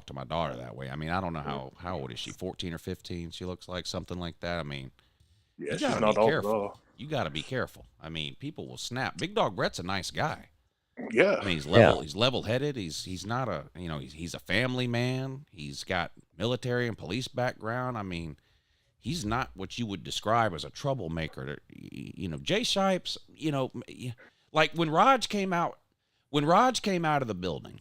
to my daughter that way. I mean, I don't know how old is she? 14 or 15? She looks like something like that. I mean, yeah, she's not old at all. You got to be careful. I mean, people will snap. Big Dog Brett's a nice guy. Yeah. I mean, he's level-headed. He's not a, he's a family man. He's got military and police background. I mean, he's not what you would describe as a troublemaker. Jay Shipes, like when Raj came out of the building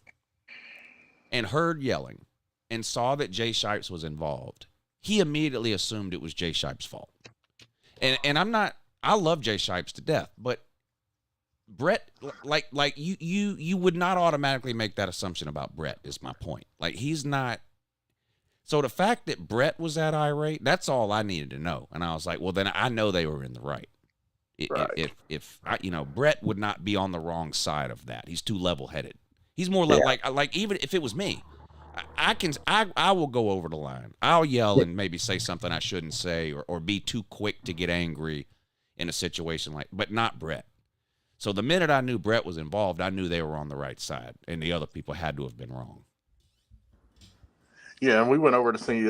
and heard yelling and saw that Jay Shipes was involved, he immediately assumed it was Jay Shipes' fault. And I love Jay Shipes to death, but Brett, like you would not automatically make that assumption about Brett, is my point. Like, he's not. So the fact that Brett was that irate, that's all I needed to know. And I was like, well, then I know they were in the right. Right. If Brett would not be on the wrong side of that. He's too level-headed. He's more like even if it was me, I will go over the line. I'll yell and maybe say something I shouldn't say, or be too quick to get angry in a situation but not Brett. So the minute I knew Brett was involved, I knew they were on the right side, and the other people had to have been wrong. Yeah, and we went over to see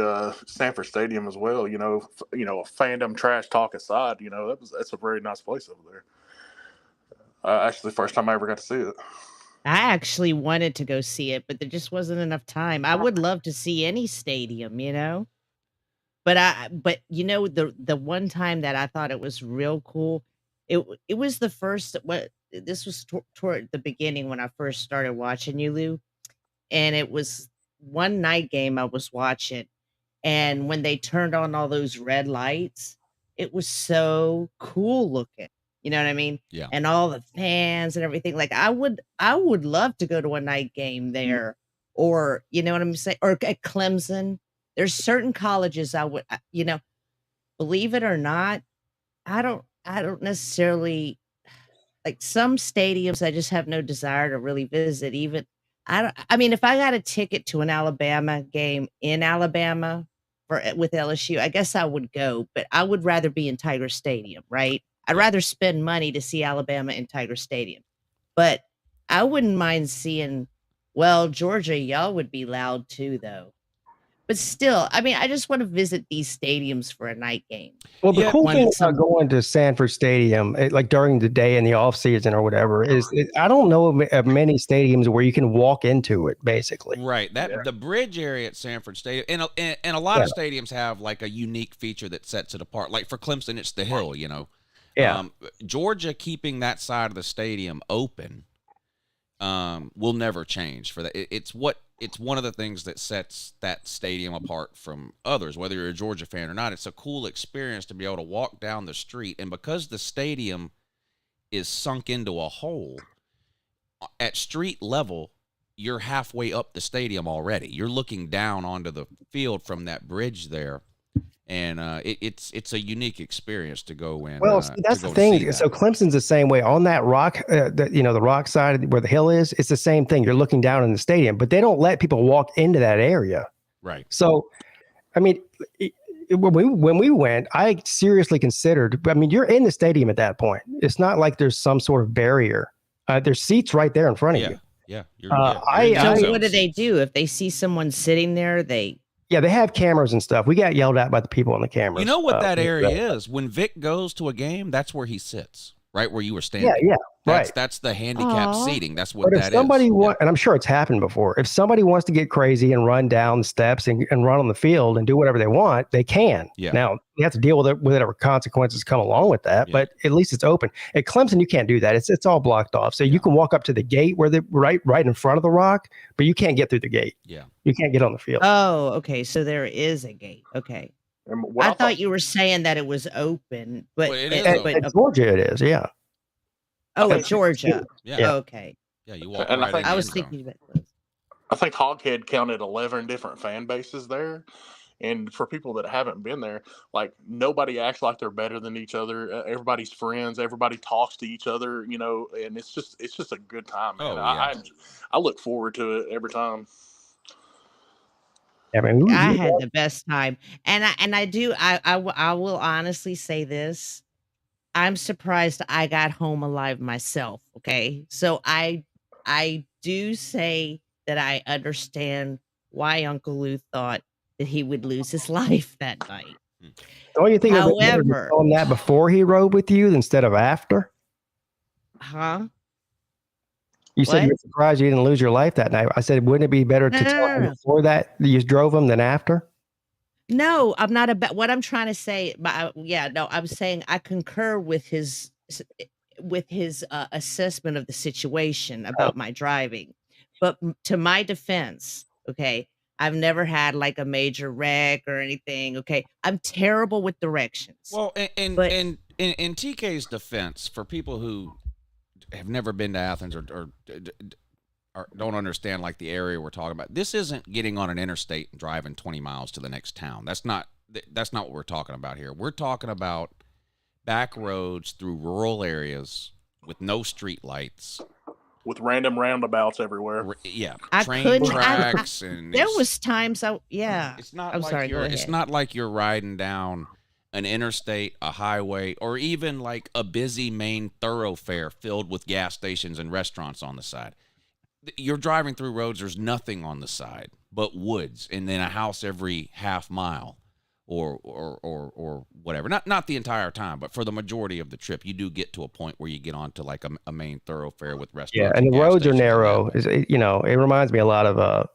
Sanford Stadium as well. Fandom trash talk aside, that's a very nice place over there. Actually, the first time I ever got to see it. I actually wanted to go see it, but there just wasn't enough time. I would love to see any stadium, But the one time that I thought it was real cool, it was the first. This was toward the beginning when I first started watching you, Lou, and it was one night game I was watching, and when they turned on all those red lights, it was so cool looking. You know what I mean? Yeah. And all the fans and everything. Like, I would love to go to a night game there, or you know what I'm saying, or at Clemson. There's certain colleges I would, believe it or not, I don't necessarily like some stadiums. I just have no desire to really visit. Even I mean, if I got a ticket to an Alabama game in Alabama with LSU, I guess I would go. But I would rather be in Tiger Stadium, right? I'd rather spend money to see Alabama in Tiger Stadium. But I wouldn't mind seeing. Well, Georgia, y'all would be loud too, though. But still, I mean, I just want to visit these stadiums for a night game. Well, the Yeah, cool When thing some- about going to Sanford Stadium, like during the day in the off season or whatever, is I don't know of many stadiums where you can walk into it. Basically, Right. That the bridge area at Sanford Stadium, and a lot of stadiums have like a unique feature that sets it apart. Like for Clemson, it's the hill. You know. Yeah. Georgia keeping that side of the stadium open will never change for that. It's one of the things that sets that stadium apart from others, whether you're a Georgia fan or not. It's a cool experience to be able to walk down the street, and because the stadium is sunk into a hole at street level, you're halfway up the stadium already. You're looking down onto the field from that bridge there. And it's a unique experience to go in. Well, see, that's the thing. So Clemson's the same way on that rock, the rock side where the hill is. It's the same thing. You're looking down in the stadium, but they don't let people walk into that area. Right. So, I mean, when we went, I seriously considered. I mean, you're in the stadium at that point. It's not like there's some sort of barrier. There's seats right there in front of you. Yeah. So what do they do if they see someone sitting there? They have cameras and stuff. We got yelled at by the people on the cameras. You know what that area is? When Vic goes to a game, that's where he sits, right where you were standing. Yeah, right. That's the handicap seating. That's what but that if somebody is. and I'm sure it's happened before, if somebody wants to get crazy and run down the steps and run on the field and do whatever they want, they can. Yeah. Now, you have to deal with it, whatever consequences come along with that, but at least it's open. At Clemson, you can't do that. It's all blocked off. So you can walk up to the gate where right in front of the rock, but you can't get through the gate. Yeah. You can't get on the field. Oh, okay. So there is a gate. Okay. I thought you were saying that it was open, but, At Georgia it is, yeah. Oh, at Georgia. Yeah. Okay. Yeah, you walk And right in. I was thinking about I think Hoghead counted 11 different fan bases there. And for people that haven't been there, like nobody acts like they're better than each other. Everybody's friends. Everybody talks to each other, and it's just a good time, man. I look forward to it every time. I had the best time, and I will honestly say this. I'm surprised I got home alive myself. Okay. So I do say that I understand why Uncle Lou thought that he would lose his life that night. Don't you think However, on that before he rode with you instead of after? Huh? You said What? you were surprised you didn't lose your life that night. I said, wouldn't it be better to tell him before that you drove him than after? No, I'm not about what I'm trying to say. I'm saying I concur with his assessment of the situation about my driving. But to my defense, okay, I've never had like a major wreck or anything. Okay, I'm terrible with directions. Well, and in TK's defense, for people who have never been to Athens or don't understand like the area we're talking about, this isn't getting on an interstate and driving 20 miles to the next town. That's not what we're talking about here. We're talking about back roads through rural areas with no street lights, with random roundabouts everywhere. Yeah, I train couldn't- tracks and There was times It's not I'm like sorry. Go it's ahead. not like you're riding down an interstate, a highway, or even like a busy main thoroughfare filled with gas stations and restaurants on the side. You're driving through roads, there's nothing on the side but woods and then a house every half mile or whatever. Not the entire time, but for the majority of the trip, you do get to a point where you get onto like a main thoroughfare with restaurants. Yeah, and the gas roads are stations. narrow. It reminds me a lot of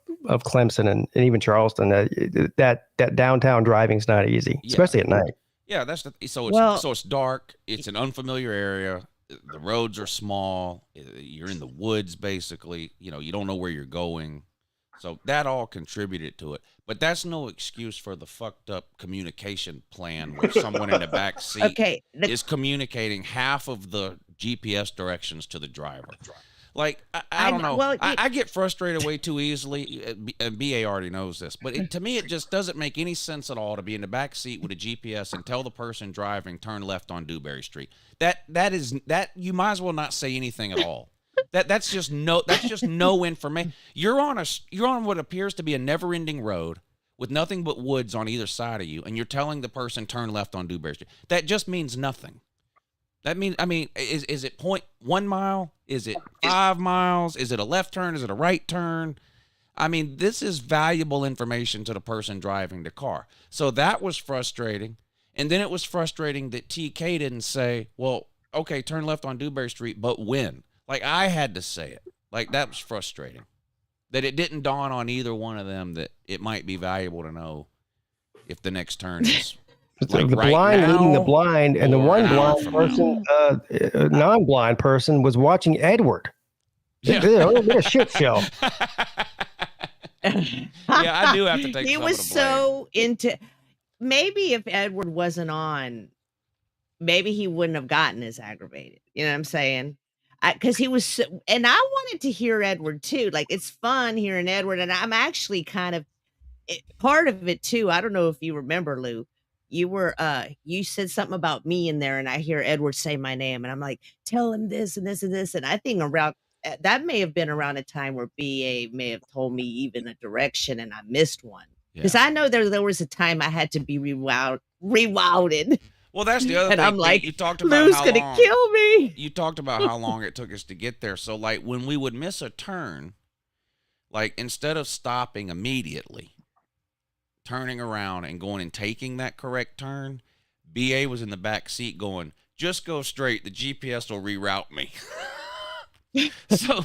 Clemson and even Charleston. That downtown driving is not easy, especially at night. Yeah, so it's dark. It's an unfamiliar area. The roads are small. You're in the woods, basically. You don't know where you're going. So that all contributed to it. But that's no excuse for the fucked up communication plan where someone in the back seat is communicating half of the GPS directions to the driver. Like, I don't know. Well, I get frustrated way too easily, and BA already knows this. But to me, it just doesn't make any sense at all to be in the back seat with a GPS and tell the person driving, turn left on Dewberry Street. That you might as well not say anything at all. That's just no information. You're on what appears to be a never-ending road with nothing but woods on either side of you, and you're telling the person turn left on Dewberry Street. That just means nothing. That means, is it 0.1 mile? Is it 5 miles? Is it a left turn? Is it a right turn? I mean, this is valuable information to the person driving the car. So that was frustrating. And then it was frustrating that TK didn't say, well, okay, turn left on Dewberry Street, but when? Like, I had to say it. Like, that was frustrating. That it didn't dawn on either one of them that it might be valuable to know if the next turn is like the right blind now leading the blind, and the or one an hour blind from person, non-blind person, was watching Edward. Yeah. What a shit show. Yeah, I do have to take He some was of the blame. so into. Maybe if Edward wasn't on, maybe he wouldn't have gotten as aggravated. You know what I'm saying? Because he was, and I wanted to hear Edward too. Like, it's fun hearing Edward, and I'm actually kind of part of it too. I don't know if you remember, Lou. You said something about me in there, and I hear Edward say my name, and I'm like, tell him this and this and this. And I think around that may have been around a time where BA may have told me even a direction, and I missed one. Because I know there was a time I had to be rerouted. Well, that's the other And thing. I'm like, you talked about Lou's how gonna long, kill me. You talked about how long it took us to get there. So, like, when we would miss a turn, like, instead of stopping immediately, turning around and going and taking that correct turn, BA was in the back seat going, just go straight. The GPS will reroute me. So,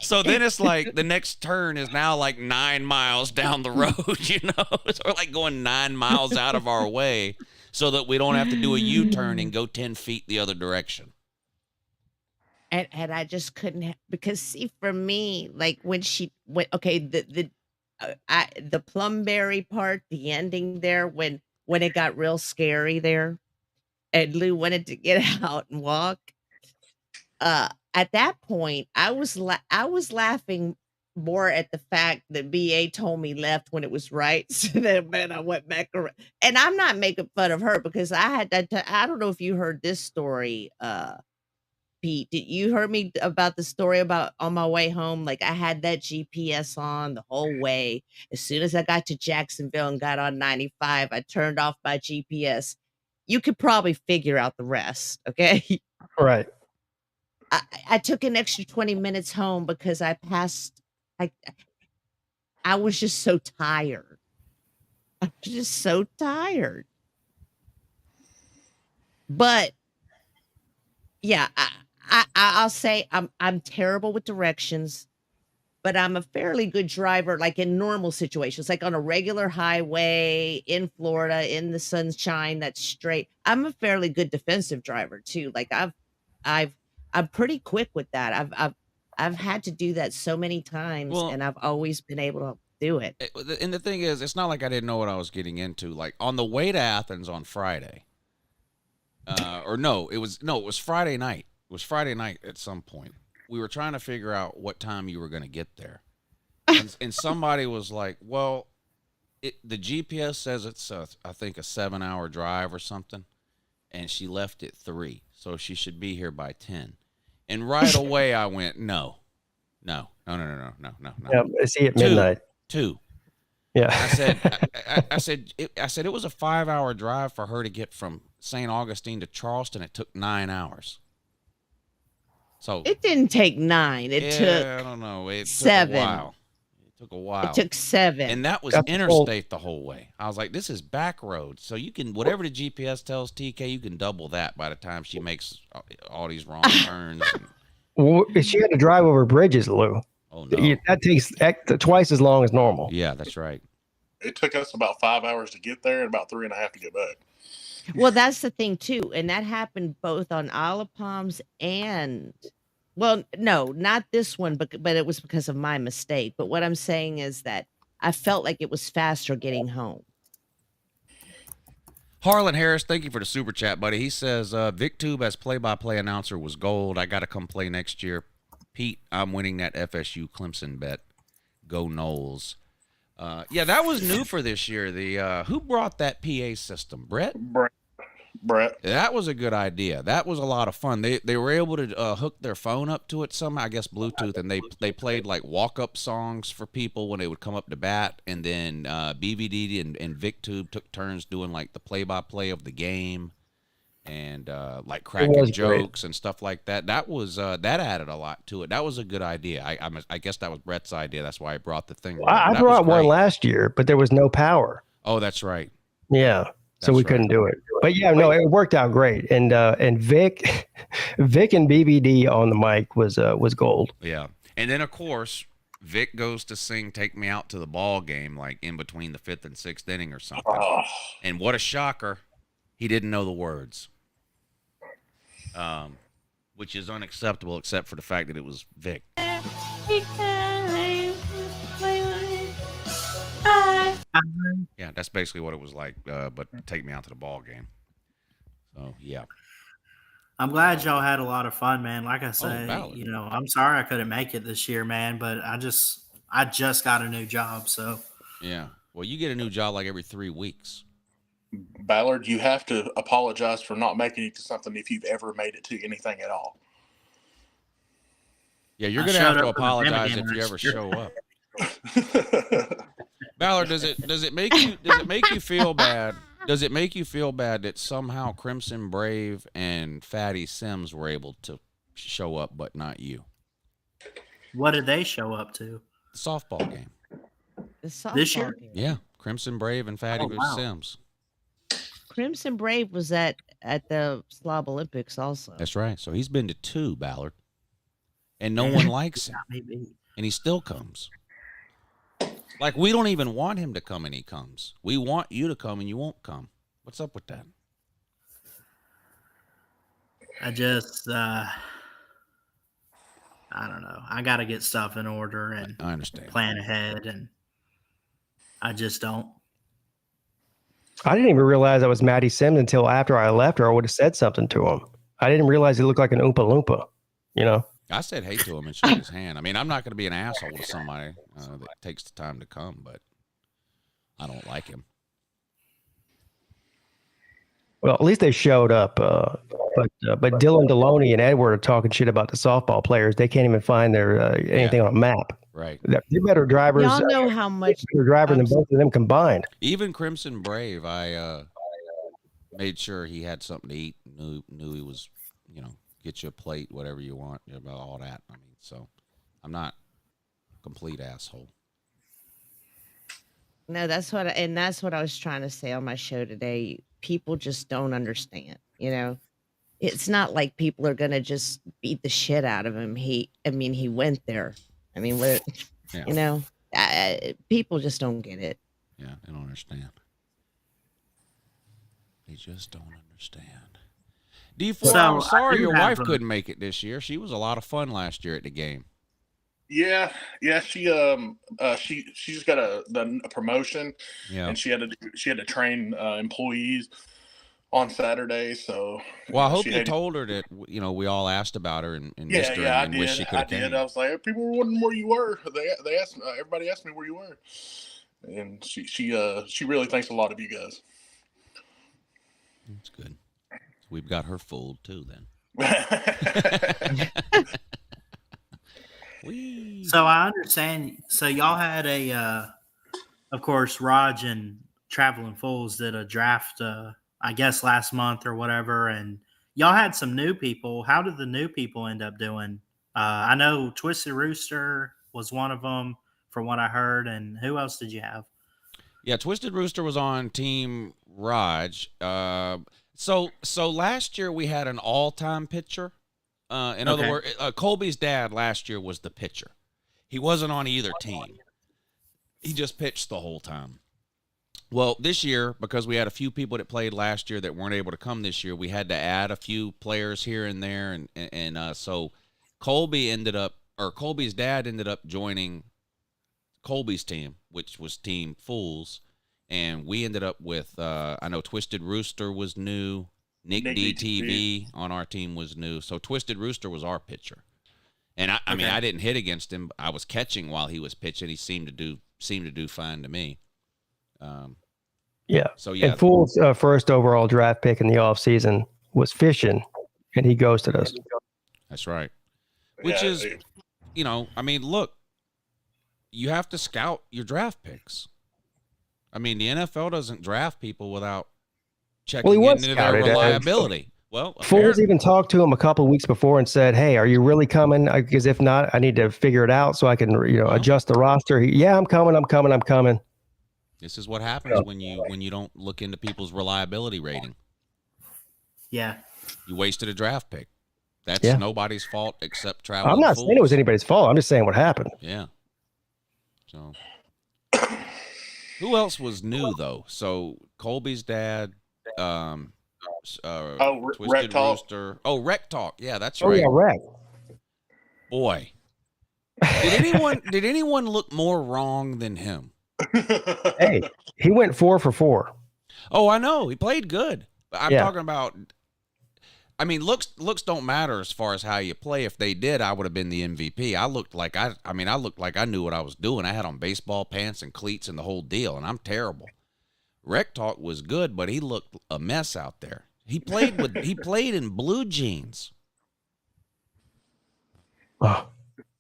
so then it's like the next turn is now like 9 miles down the road, you know? So we're like going 9 miles out of our way so that we don't have to do a U-turn and go 10 feet the other direction. And I just couldn't because see, for me, like when she went, okay, the Plumberry part, the ending there, when it got real scary there, and Lou wanted to get out and walk. At that point, I was laughing more at the fact that BA told me left when it was right. So then, man, I went back around. And I'm not making fun of her because I had that. I don't know if you heard this story, Pete. Did you heard me about the story about on my way home? Like, I had that GPS on the whole way. As soon as I got to Jacksonville and got on 95, I turned off my GPS. You could probably figure out the rest. Okay. Right. I took an extra 20 minutes home because I was just so tired. I was just so tired. But yeah, I'll say I'm terrible with directions, but I'm a fairly good driver, like in normal situations, like on a regular highway in Florida, in the sunshine, that's straight. I'm a fairly good defensive driver too. Like I'm pretty quick with that. I've had to do that so many times, and I've always been able to do it. And the thing is, it's not like I didn't know what I was getting into. Like on the way to Athens on Friday, it was Friday night. It was Friday night at some point. We were trying to figure out what time you were going to get there, and somebody was like, "Well, the GPS says it's I think a 7-hour drive or something, and she left at 3, so she should be here by 10." And right away, I went, no. Yeah, I see at midnight. 2. Yeah. I said it was a 5-hour drive for her to get from St. Augustine to Charleston. It took 9 hours. So it didn't take 9. It took I don't know. It 7. took a while. Took a while. It took 7. And that was interstate the whole way. I was like, this is back road. So you can, whatever the GPS tells TK, you can double that by the time she makes all these wrong turns. Well, she had to drive over bridges, Lou. Oh, no. That takes twice as long as normal. Yeah, that's right. It took us about 5 hours to get there and about 3.5 to get back. Well, that's the thing too. And that happened both on Isle of Palms and, well, no, not this one, but it was because of my mistake. But what I'm saying is that I felt like it was faster getting home. Harlan Harris, thank you for the super chat, buddy. He says, VicTube as play-by-play announcer was gold. I got to come play next year. Pete, I'm winning that FSU Clemson bet. Go Noles. Yeah, that was new for this year. The who brought that PA system? Brett? Brett. That was a good idea. That was a lot of fun. They were able to hook their phone up to it somehow, I guess Bluetooth, and they played like walk-up songs for people when they would come up to bat, and then BVD and VicTube took turns doing like the play-by-play of the game, and like It cracking was great. jokes and stuff like that. That was that added a lot to it. That was a good idea. I guess that was Brett's idea. That's why I brought the thing. I That was brought one great. last year, but there was no power. Oh, that's right. Yeah. So That's we right. couldn't do it. But yeah, no, it worked out great. And Vic Vic and BBD on the mic was gold. Yeah. And then of course, Vic goes to sing "Take Me Out to the Ball Game" like in between the 5th and 6th inning or something. Oh. And what a shocker. He didn't know the words. Which is unacceptable except for the fact that it was Vic. Yeah, that's basically what it was like, but take me out to the ball game. So, yeah. I'm glad y'all had a lot of fun, man. Like I say, valid. you know, I'm sorry I couldn't make it this year, man, but I just got a new job, so Yeah. Well, you get a new job like every 3 weeks. Ballard, you have to apologize for not making it to something if you've ever made it to anything at all. Yeah, you're I going to have showed to up for the apologize game if you last ever year. show up. Ballard, does it make you feel bad? Does it make you feel bad that somehow Crimson Brave and Fatty Sims were able to show up, but not you? what did they show up to? The softball game. The softball This year? game. Yeah, Crimson Brave and Fatty Oh, wow. Sims. Crimson Brave was at the Slob Olympics also. That's right. So he's been to 2, Ballard, and no one likes him, Maybe. and he still comes. Like, we don't even want him to come, and he comes. We want you to come, and you won't come. What's up with that? I just I don't know. I got to get stuff in order and I understand. plan ahead, and I just don't. I didn't even realize I was Maddie Sims until after I left, or I would have said something to him. I didn't realize he looked like an Oompa Loompa, you know? I said hey to him and shook his hand. I mean, I'm not going to be an asshole to somebody that takes the time to come, but I don't like him. Well, at least they showed up. But Dylan Deloney and Edward are talking shit about the softball players. They can't even find their anything on a map. Right. They're better drivers. Y'all know how much They're driver than both of them combined. Even Crimson Brave, I made sure he had something to eat. Knew he was, get you a plate, whatever you want, about all that. I mean, so I'm not a complete asshole. No, that's what I was trying to say on my show today. People just don't understand, It's not like people are gonna just beat the shit out of him. He went there. I mean, people just don't get it. Yeah, they don't understand. They just don't understand. D4, I'm sorry your wife couldn't make it this year. She was a lot of fun last year at the game. Yeah. She just got a promotion, and she had to train employees on Saturday. So well, I hope you told her that we all asked about her and missed her and I wish she could have did. came. I was like, people were wondering where you were. They asked everybody asked me where you were, and she really thinks a lot of you guys. That's good. We've got her fooled too then. So I understand. So y'all had of course, Raj and Traveling Fools did a draft, I guess last month or whatever, and y'all had some new people. How did the new people end up doing? I know Twisted Rooster was one of them, from what I heard, and who else did you have? Yeah, Twisted Rooster was on Team Raj. So last year we had an all-time pitcher. In other words, Colby's dad last year was the pitcher. He wasn't on either team. He just pitched the whole time. Well, this year, because we had a few people that played last year that weren't able to come this year, we had to add a few players here and there, and so Colby's dad ended up joining Colby's team, which was Team Fools, and we ended up with I know Twisted Rooster was new. Nick DTV on our team was new. So Twisted Rooster was our pitcher. And I mean, I didn't hit against him. I was catching while he was pitching. He seemed to do fine to me. Yeah. So yeah. And Fool's first overall draft pick in the offseason was fishing, and he ghosted us. That's right. Which is, I mean, look, you have to scout your draft picks. I mean, the NFL doesn't draft people withoing into their reliability. Well, Foles even talked to him a couple of weeks before and said, "Hey, are you really coming? Because if not, I need to figure it out so I can, adjust the roster." Yeah, I'm coming. this is what happens when you don't look into people's reliability rating. Yeah. You wasted a draft pick. That's Yeah. nobody's fault except Traveling I'm not Fools. saying it was anybody's fault. I'm just saying what happened. Yeah. So, who else was new though? So Colby's dad, Twisted Rec Talk. Rooster. Oh, Rec Talk. Yeah, that's Oh right. yeah, Rec. Boy, did anyone look more wrong than him? Hey, he went 4 for 4. Oh, I know he played good. But I'm Yeah. talking about. I mean, looks don't matter as far as how you play. If they did, I would have been the MVP. I looked like I looked like I knew what I was doing. I had on baseball pants and cleats and the whole deal, and I'm terrible. Rec Talk was good, but he looked a mess out there. He played in blue jeans. Oh.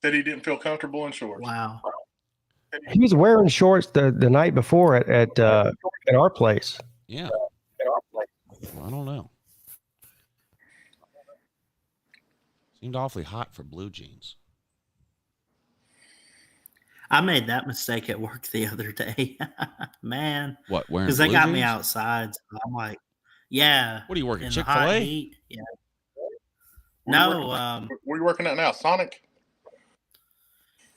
Said he didn't feel comfortable in shorts. Wow. He was wearing shorts the night before at our place. Yeah. I don't know. Seemed awfully hot for blue jeans. I made that mistake at work the other day. Man. What, wearing Because they blue got me jeans? outside. So I'm like, yeah. What are you working, in the hot Chick-fil-A? heat, yeah. Where you working at now? Sonic?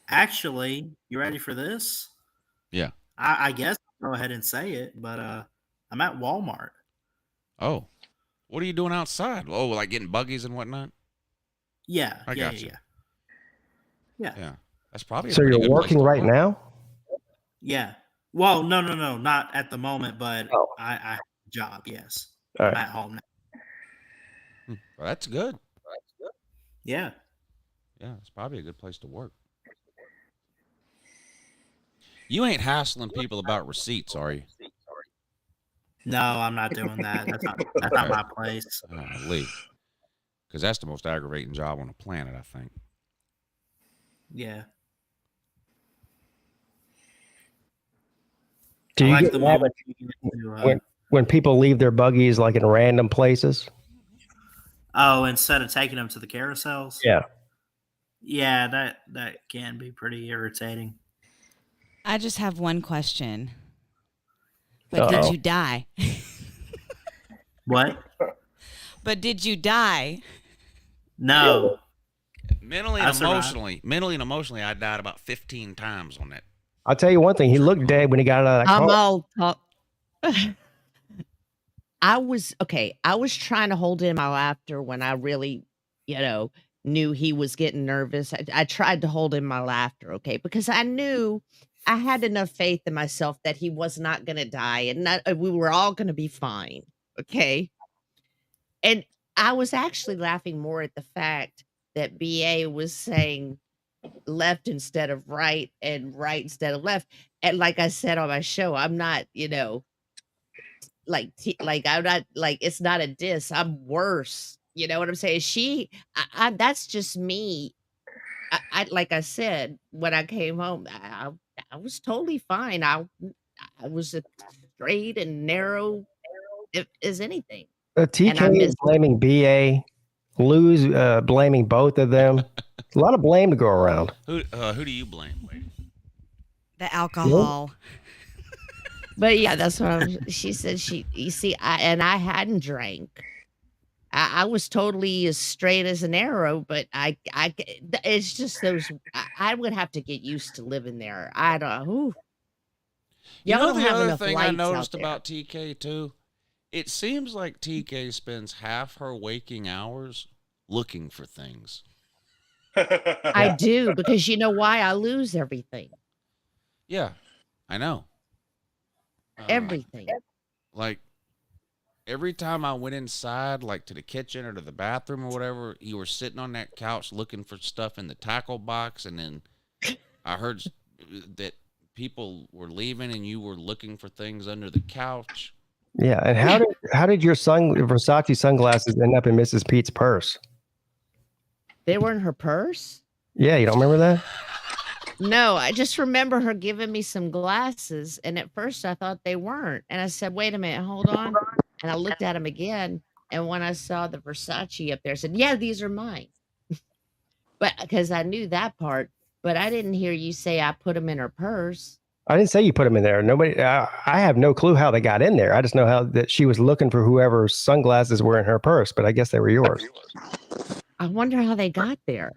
Actually, you ready for this? Yeah. I guess I'll go ahead and say it, but I'm at Walmart. Oh. What are you doing outside? Oh, like getting buggies and whatnot? Yeah. I got you. Yeah. Yeah. That's probably a So pretty you're good place working to right work. now? Yeah. Well, no, not at the moment, but Oh. I have a job, yes. All I'm right. at home now. Well, that's good. Yeah. Yeah, it's probably a good place to work. You ain't hassling people about receipts, are you? No, I'm not doing that. That's not my place. Lee. Because that's the most aggravating job on the planet, I think. Yeah. Do I you like get the mad moment you get to, when people leave their buggies like in random places? oh, instead of taking them to the carousels? Yeah. Yeah, that can be pretty irritating. I just have one question. But Uh-oh. did you die? What? But did you die? No. Mentally and emotionally, I died about 15 times on that. I'll tell you one thing. He looked dead when he got out of that I'm car. all talk. I was trying to hold in my laughter when I really, knew he was getting nervous. I tried to hold in my laughter, okay, because I knew I had enough faith in myself that he was not going to die and we were all going to be fine, okay? And I was actually laughing more at the fact that BA was saying left instead of right and right instead of left. And like I said on my show, I'm not, I'm not like it's not a diss. I'm worse. You know what I'm saying? That's just me. I like I said when I came home, I was totally fine. I was as straight and narrow as anything. TK is blaming BA. Lou's blaming both of them. A lot of blame to go around. Who do you blame, lady? The alcohol. But yeah, that's what she said. I hadn't drank. I was totally as straight as an arrow, but it's just those. I would have to get used to living there. I don't. Ooh. You Y'all know don't the have other enough thing I lights out noticed there. about TK too? It seems like TK spends half her waking hours looking for things. I do, because you know why? I lose everything. Yeah, I know. Everything. Like every time I went inside, like to the kitchen or to the bathroom or whatever, you were sitting on that couch looking for stuff in the tackle box, and then I heard that people were leaving and you were looking for things under the couch. Yeah, and how did your Versace sunglasses end up in Mrs. Pete's purse? They were in her purse? Yeah, you don't remember that? No, I just remember her giving me some glasses, and at first I thought they weren't. And I said, wait a minute, hold on. And I looked at them again, And when I saw the Versace up there, I said, "Yeah, these are mine." But because I knew that part, but I didn't hear you say I put them in her purse. I didn't say you put them in there. Nobody. I have no clue how they got in there. I just know how that she was looking for whoever's sunglasses were in her purse, but I guess they were yours. I wonder how they got there.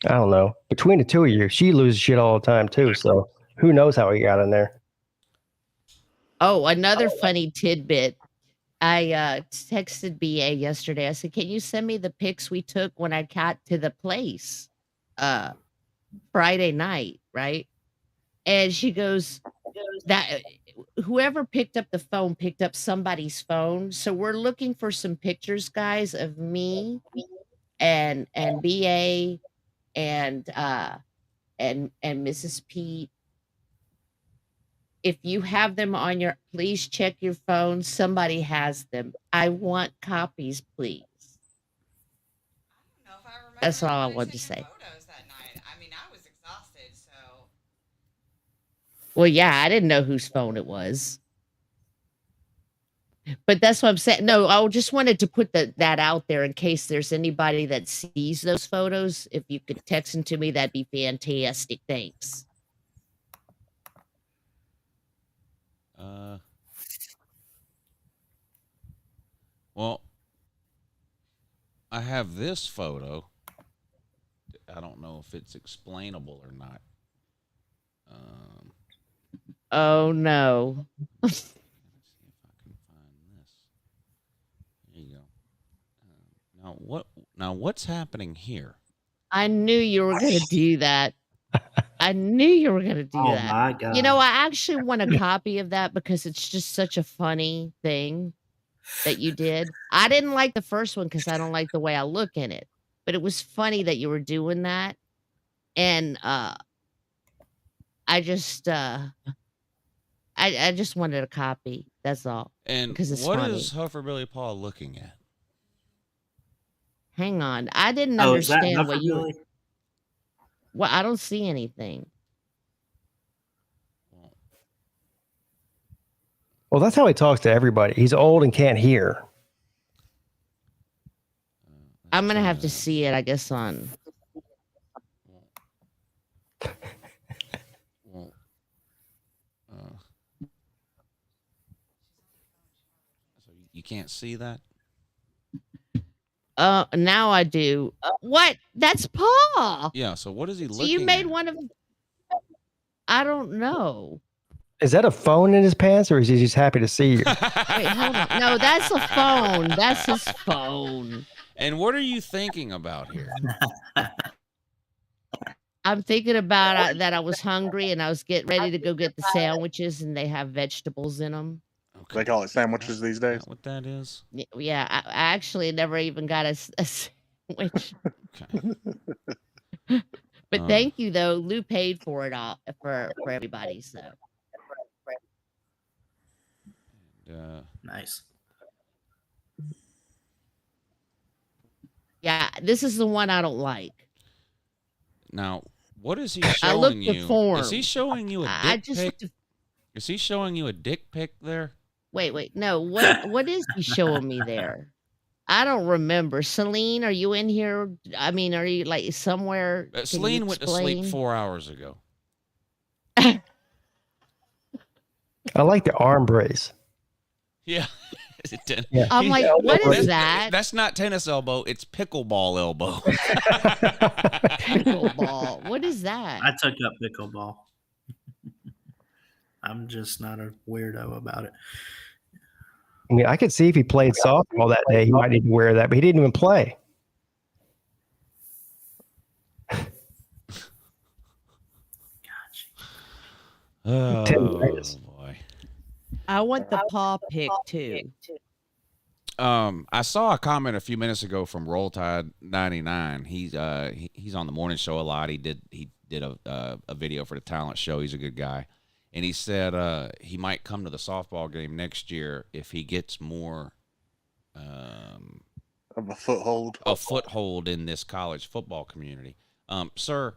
I don't know. Between the two of you, she loses shit all the time too. So who knows how he got in there? Oh, another funny tidbit. I texted BA yesterday. I said, "Can you send me the pics we took when I got to the place Friday night, right?" And she goes, "That whoever picked up the phone picked up somebody's phone. So we're looking for some pictures, guys, of me and BA and Mrs. Pete. If you have them on your, please check your phone. Somebody has them. I want copies, please." That's all I wanted to say. I mean, I was exhausted, so. Well, yeah, I didn't know whose phone it was. But that's what I'm saying. No, I just wanted to put that out there in case there's anybody that sees those photos. If you could text them to me, that'd be fantastic. Thanks. Well, I have this photo. I don't know if it's explainable or not. Oh no. Let's see if I can find this. There you go. Now what's happening here? I knew you were going to do that. I knew you were going to do that. My God. You know, I actually want a copy of that because it's just such a funny thing that you did. I didn't like the first one because I don't like the way I look in it, but it was funny that you were doing that. And I just wanted a copy. That's all. And because it's what funny. is Hufferbilly Paul looking at? Hang on. I didn't Oh, is that understand what you were. Hufferbilly? Well, I don't see anything. Well, that's how he talks to everybody. He's old and can't hear. I'm gonna have to see it, I guess, on. Well, so you can't see that? Now I do. What? That's Paul. Yeah. So what is he So looking you made at? one of. I don't know. Is that a phone in his pants, or is he just happy to see you? Wait, hold on. No, that's a phone. That's his phone. And what are you thinking about here? I'm thinking about that I was hungry and I was getting ready to go get the sandwiches, and they have vegetables in them. They call it sandwiches these days. What that is? Yeah, I actually never even got a sandwich. Okay. But thank you though. Lou paid for it all for everybody. So Nice. yeah, this is the one I don't like. Now, what is he I looked showing the you? form. Is he showing you a I dick just pic? looked the- Is he showing you a dick pic there? Wait, no. What is he showing me there? I don't remember. Celine, are you in here? I mean, are you like somewhere? Can you Celine went to sleep explain? 4 hours ago. I like the arm brace. Yeah. Yeah. I'm like, what is that? That's not tennis elbow. It's pickleball elbow. Pickleball. What is that? I took up pickleball. I'm just not a weirdo about it. I mean, I could see if he played softball that day, he might need to wear that, but he didn't even play. Oh, Tendinitis. boy. I want the paw pick too. I saw a comment a few minutes ago from Roll Tide 99. He's on the morning show a lot. He did a video for the talent show. He's a good guy, and he said he might come to the softball game next year if he gets more Of a foothold in this college football community. Sir,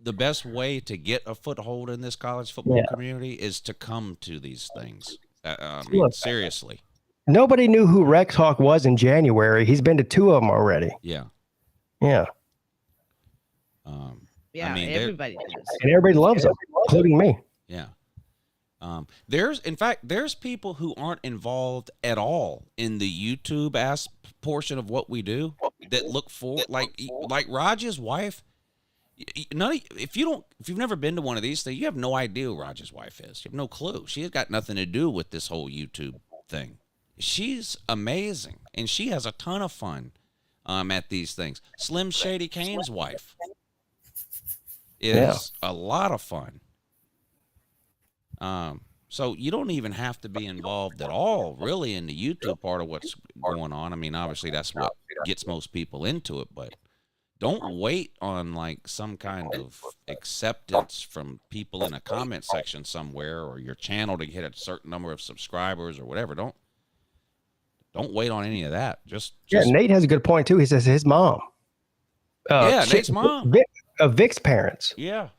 the best way to get a foothold in this college football community is to come to these things. I mean, Look, seriously. Nobody knew who Rex Hawk was in January. He's been to 2 of them already. Yeah. Yeah. Yeah, I mean, everybody does. And everybody loves him, including me. Yeah. There's people who aren't involved at all in the YouTube portion of what we do that look for like Raj's wife. If you've never been to one of these things, you have no idea who Raj's wife is. You have no clue. She has got nothing to do with this whole YouTube thing. She's amazing, and she has a ton of fun at these things. Slim Shady Kane's wife is a lot of fun. So you don't even have to be involved at all, really, in the YouTube part of what's going on. I mean, obviously that's what gets most people into it, but don't wait on like some kind of acceptance from people in a comment section somewhere or your channel to hit a certain number of subscribers or whatever. Don't wait on any of that. Just Nate has a good point too. He says his mom. Nate's mom. Vic's parents. Yeah.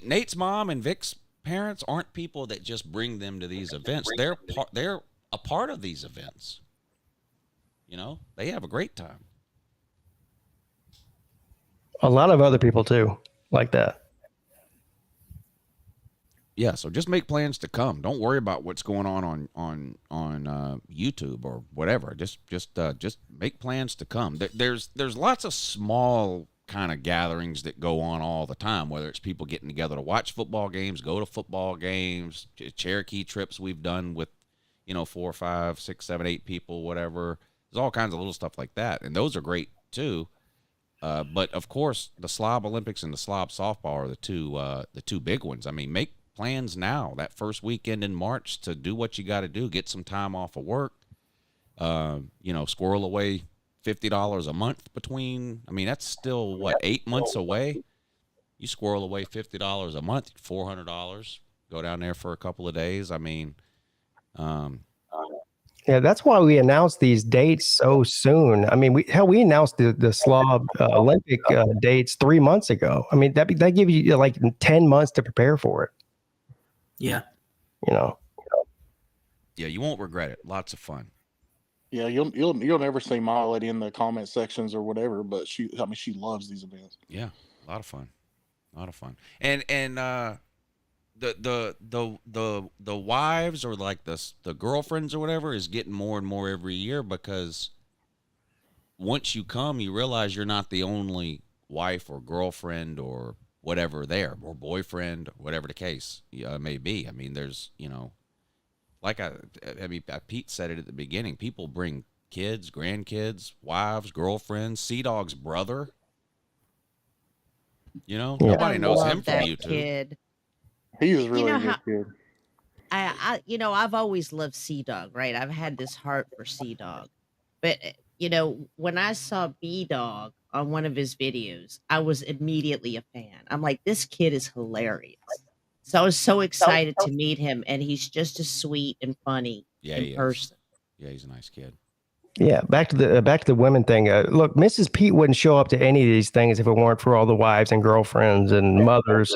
Nate's mom and Vic's parents aren't people that just bring them to these events. They're a part of these events. You know, they have a great time. A lot of other people too, like that. Yeah, so just make plans to come. Don't worry about what's going on YouTube or whatever. Just make plans to come. There's lots of small kind of gatherings that go on all the time, whether it's people getting together to watch football games, go to football games, Cherokee trips we've done with, 4, 5, 6, 7, 8 people, whatever. There's all kinds of little stuff like that, and those are great too. But of course, the Slob Olympics and the Slob softball are the two big ones. I mean, make plans now. That first weekend in March to do what you got to do. Get some time off of work. Squirrel away $50 a month between. I mean, that's still 8 months away. You squirrel away $50 a month, $400. Go down there for a couple of days. I mean, yeah, that's why we announced these dates so soon. I mean, we announced the Slob Olympic dates 3 months ago. I mean, that give you like 10 months to prepare for it. Yeah. Yeah, you won't regret it. Lots of fun. Yeah, you'll never see My Lady in the comment sections or whatever, but she loves these events. Yeah, a lot of fun. And the wives or like the girlfriends or whatever is getting more and more every year, because once you come, you realize you're not the only wife or girlfriend or whatever there, or boyfriend, whatever the case may be. I mean, there's, like Pete said it at the beginning, people bring kids, grandkids, wives, girlfriends, Sea-Dog's brother. Nobody knows him from YouTube. Kid. He was really a good kid. I've always loved Sea-Dog, right? I've had this heart for Sea-Dog. But, when I saw B-Dog on one of his videos, I was immediately a fan. I'm like, this kid is hilarious. So I was so excited to meet him, and he's just as sweet and funny in person. Yeah, he's a nice kid. Yeah, back to the women thing. Look, Mrs. Pete wouldn't show up to any of these things if it weren't for all the wives and girlfriends and mothers.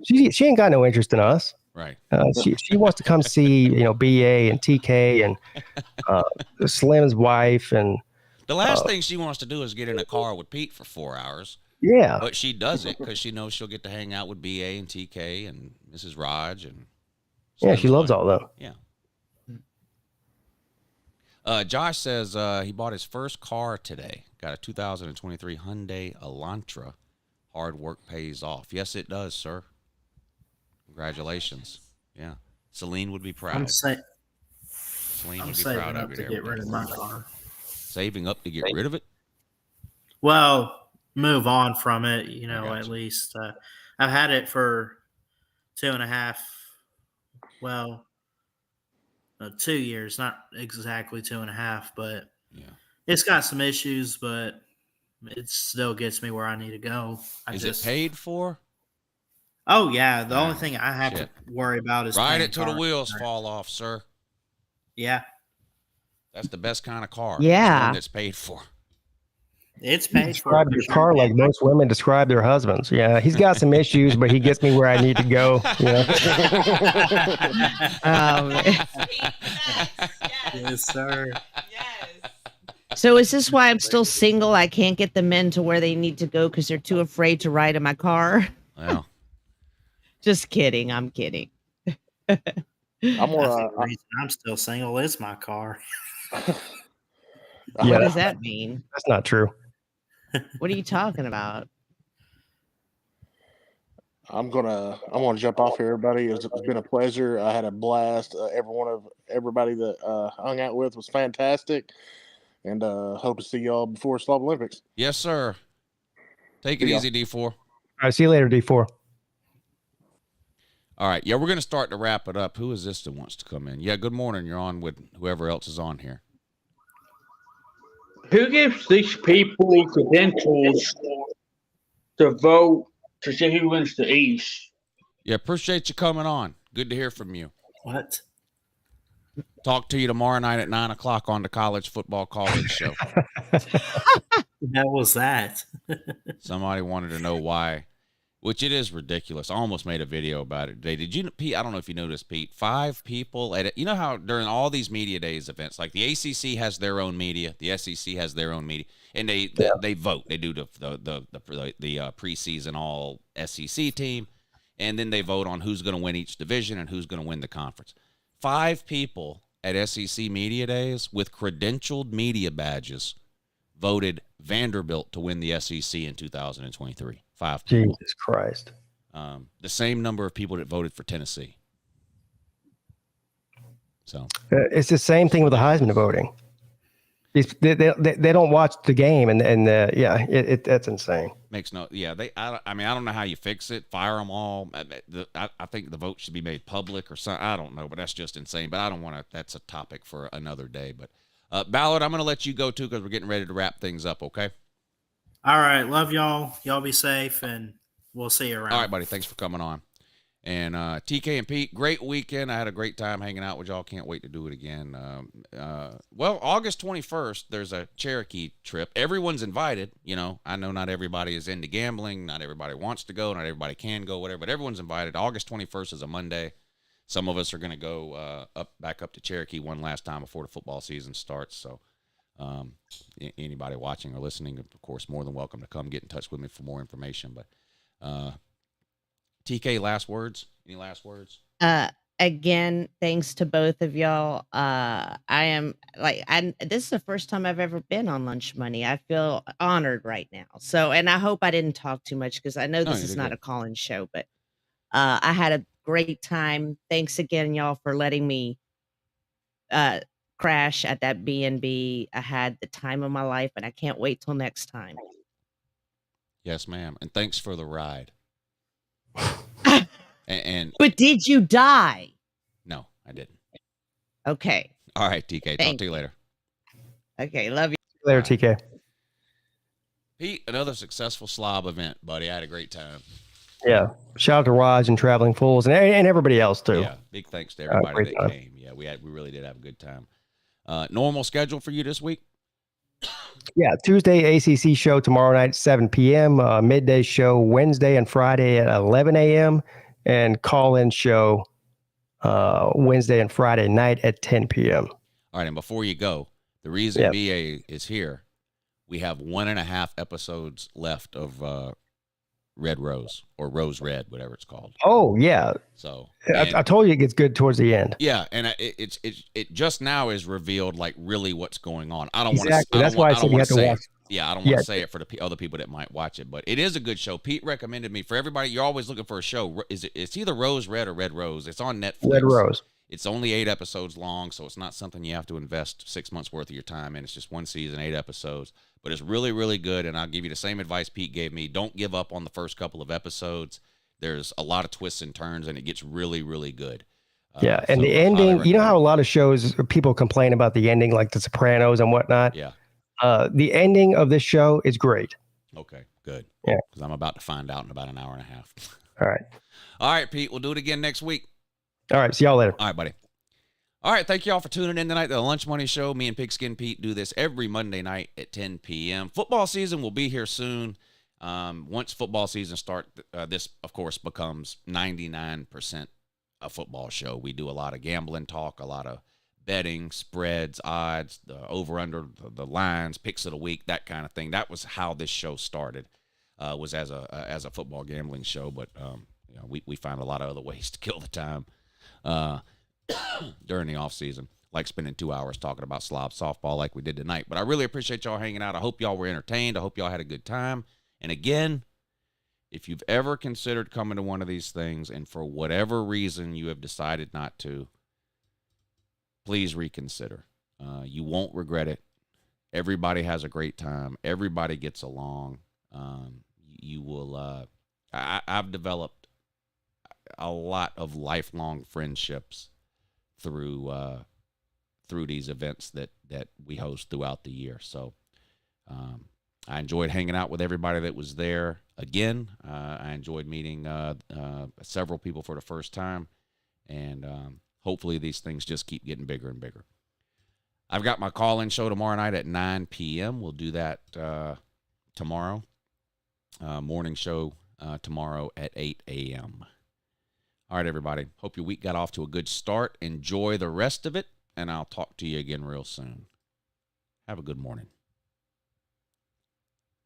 She ain't got no interest in us. Right. She wants to come see BA and TK and Slim's wife, and the last thing she wants to do is get in a car with Pete for 4 hours. Yeah, but she does it because she knows she'll get to hang out with BA and TK and Mrs. Raj and. She loves all of them. Yeah. Josh says he bought his first car today. Got a 2023 Hyundai Elantra. Hard work pays off. Yes, it does, sir. Congratulations. Yeah. Celine would be proud. Celine would be proud of you. To get rid of my car. Saving up to get rid of it? Well, move on from it, at least. I've had it for 2.5, 2 years, not exactly 2.5, but it's got some issues, but it still gets me where I need to go. Is it paid for? Oh, yeah. The only thing I have to worry about is ride it till the wheels fall off, sir. Yeah. That's the best kind of car. Yeah. One that's paid for. It's You paid for. describe your car like most women describe their husbands. Yeah, he's got some issues, but he gets me where I need to go. You know? Yes, sir. So is this why I'm still single? I can't get the men to where they need to go because they're too afraid to ride in my car. Well, just kidding. I'm kidding. I'm the reason I'm still single is my car. What does that mean? That's not true. What are you talking about? I'm gonna jump off here, everybody. It's been a pleasure. I had a blast. Everybody that hung out with was fantastic, and hope to see y'all before Slob Olympics. Yes, sir. Take it See y'all. easy, D4. All right, see you later, D4. All right, yeah, we're going to start to wrap it up. Who is this that wants to come in? Yeah, good morning. You're on with whoever else is on here. Who gives these people credentials to vote to see who wins the East? Yeah, appreciate you coming on. Good to hear from you. What? Talk to you tomorrow night at 9 o'clock on the College Football College Show. How was that? Somebody wanted to know why, which it is ridiculous. I almost made a video about it today. Did you, Pete? I don't know if you noticed, Pete. 5 people at it. You know how during all these media days events, like the ACC has their own media, the SEC has their own media, and they vote. They do the preseason all SEC team, and then they vote on who's going to win each division and who's going to win the conference. 5 people at SEC media days with credentialed media badges voted Vanderbilt to win the SEC in 2023. 5 people. Jesus Christ. The same number of people that voted for Tennessee. So it's the same thing with the Heisman voting. They don't watch the game, and that's insane. Makes no, yeah. I mean, I don't know how you fix it. Fire them all. I think the vote should be made public or something. I don't know, but that's just insane. But I don't want to. That's a topic for another day. But Ballard, I'm going to let you go too because we're getting ready to wrap things up. Okay. All right. Love y'all. Y'all be safe, and we'll see you around. All right, buddy. Thanks for coming on. And TK and Pete, great weekend. I had a great time hanging out with y'all. Can't wait to do it again. Well, August 21st, there's a Cherokee trip. Everyone's invited. You know, I know not everybody is into gambling. Not everybody wants to go. Not everybody can go, whatever. But everyone's invited. August 21st is a Monday. Some of us are going to go back up to Cherokee one last time before the football season starts. So anybody watching or listening, of course, more than welcome to come get in touch with me for more information. But TK, last words? Any last words? Again, thanks to both of y'all. This is the first time I've ever been on Lunch Money. I feel honored right now. So, and I hope I didn't talk too much because I know this is not a call-in show, but I had a great time. Thanks again, y'all, for letting me crash at that B&B. I had the time of my life, and I can't wait till next time. Yes, ma'am. And thanks for the ride. But did you die? No, I didn't. Okay. All right, TK. Talk to you later. Okay, love you. Later, TK. Pete, another successful Slob event, buddy. I had a great time. Yeah. Shout out to Raj and Traveling Fools and everybody else too. Yeah. Big thanks to everybody that came. Yeah, we really did have a good time. Normal schedule for you this week? Yeah, Tuesday ACC show tomorrow night at 7 p.m. Midday show Wednesday and Friday at 11 a.m. and call-in show Wednesday and Friday night at 10 p.m. All right, and before you go, the reason BA is here, we have 1.5 episodes left of Red Rose or Rose Red, whatever it's called. Oh yeah. So I told you it gets good towards the end. Yeah, and it just now is revealed like really what's going on. I don't Exactly. want to. That's why I said you have to watch. Yeah, I don't want to say it for the other people that might watch it, but it is a good show. Pete recommended me for everybody. You're always looking for a show. It's either Rose Red or Red Rose. It's on Netflix. Red Rose. It's only 8 episodes long, so it's not something you have to invest 6 months worth of your time in. It's just one season, 8 episodes, but it's really, really good. And I'll give you the same advice Pete gave me. Don't give up on the first couple of episodes. There's a lot of twists and turns, and it gets really, really good. Yeah, and the ending, you know how a lot of shows, people complain about the ending, like The Sopranos and whatnot? Yeah. The ending of this show is great. Okay, good. Yeah. Because I'm about to find out in about an hour and a half. All right. All right, Pete, we'll do it again next week. All right, see y'all later. All right, buddy. All right, thank you all for tuning in tonight to the Lunch Money Show. Me and Pigskin Pete do this every Monday night at 10 p.m. Football season will be here soon. Once football season starts, this, of course, becomes 99% a football show. We do a lot of gambling talk, a lot of betting, spreads, odds, the over-under, the lines, picks of the week, that kind of thing. That was how this show started, was as a football gambling show. But we find a lot of other ways to kill the time during the off season, like spending 2 hours talking about Slob softball like we did tonight. But I really appreciate y'all hanging out. I hope y'all were entertained. I hope y'all had a good time. And again, if you've ever considered coming to one of these things and for whatever reason you have decided not to, please reconsider. You won't regret it. Everybody has a great time. Everybody gets along. You will. I've developed a lot of lifelong friendships through these events that we host throughout the year. So I enjoyed hanging out with everybody that was there. Again, I enjoyed meeting several people for the first time, and hopefully these things just keep getting bigger and bigger. I've got my call-in show tomorrow night at 9 p.m. We'll do that tomorrow. Morning show tomorrow at 8 a.m. All right, everybody. Hope your week got off to a good start. Enjoy the rest of it, and I'll talk to you again real soon. Have a good morning.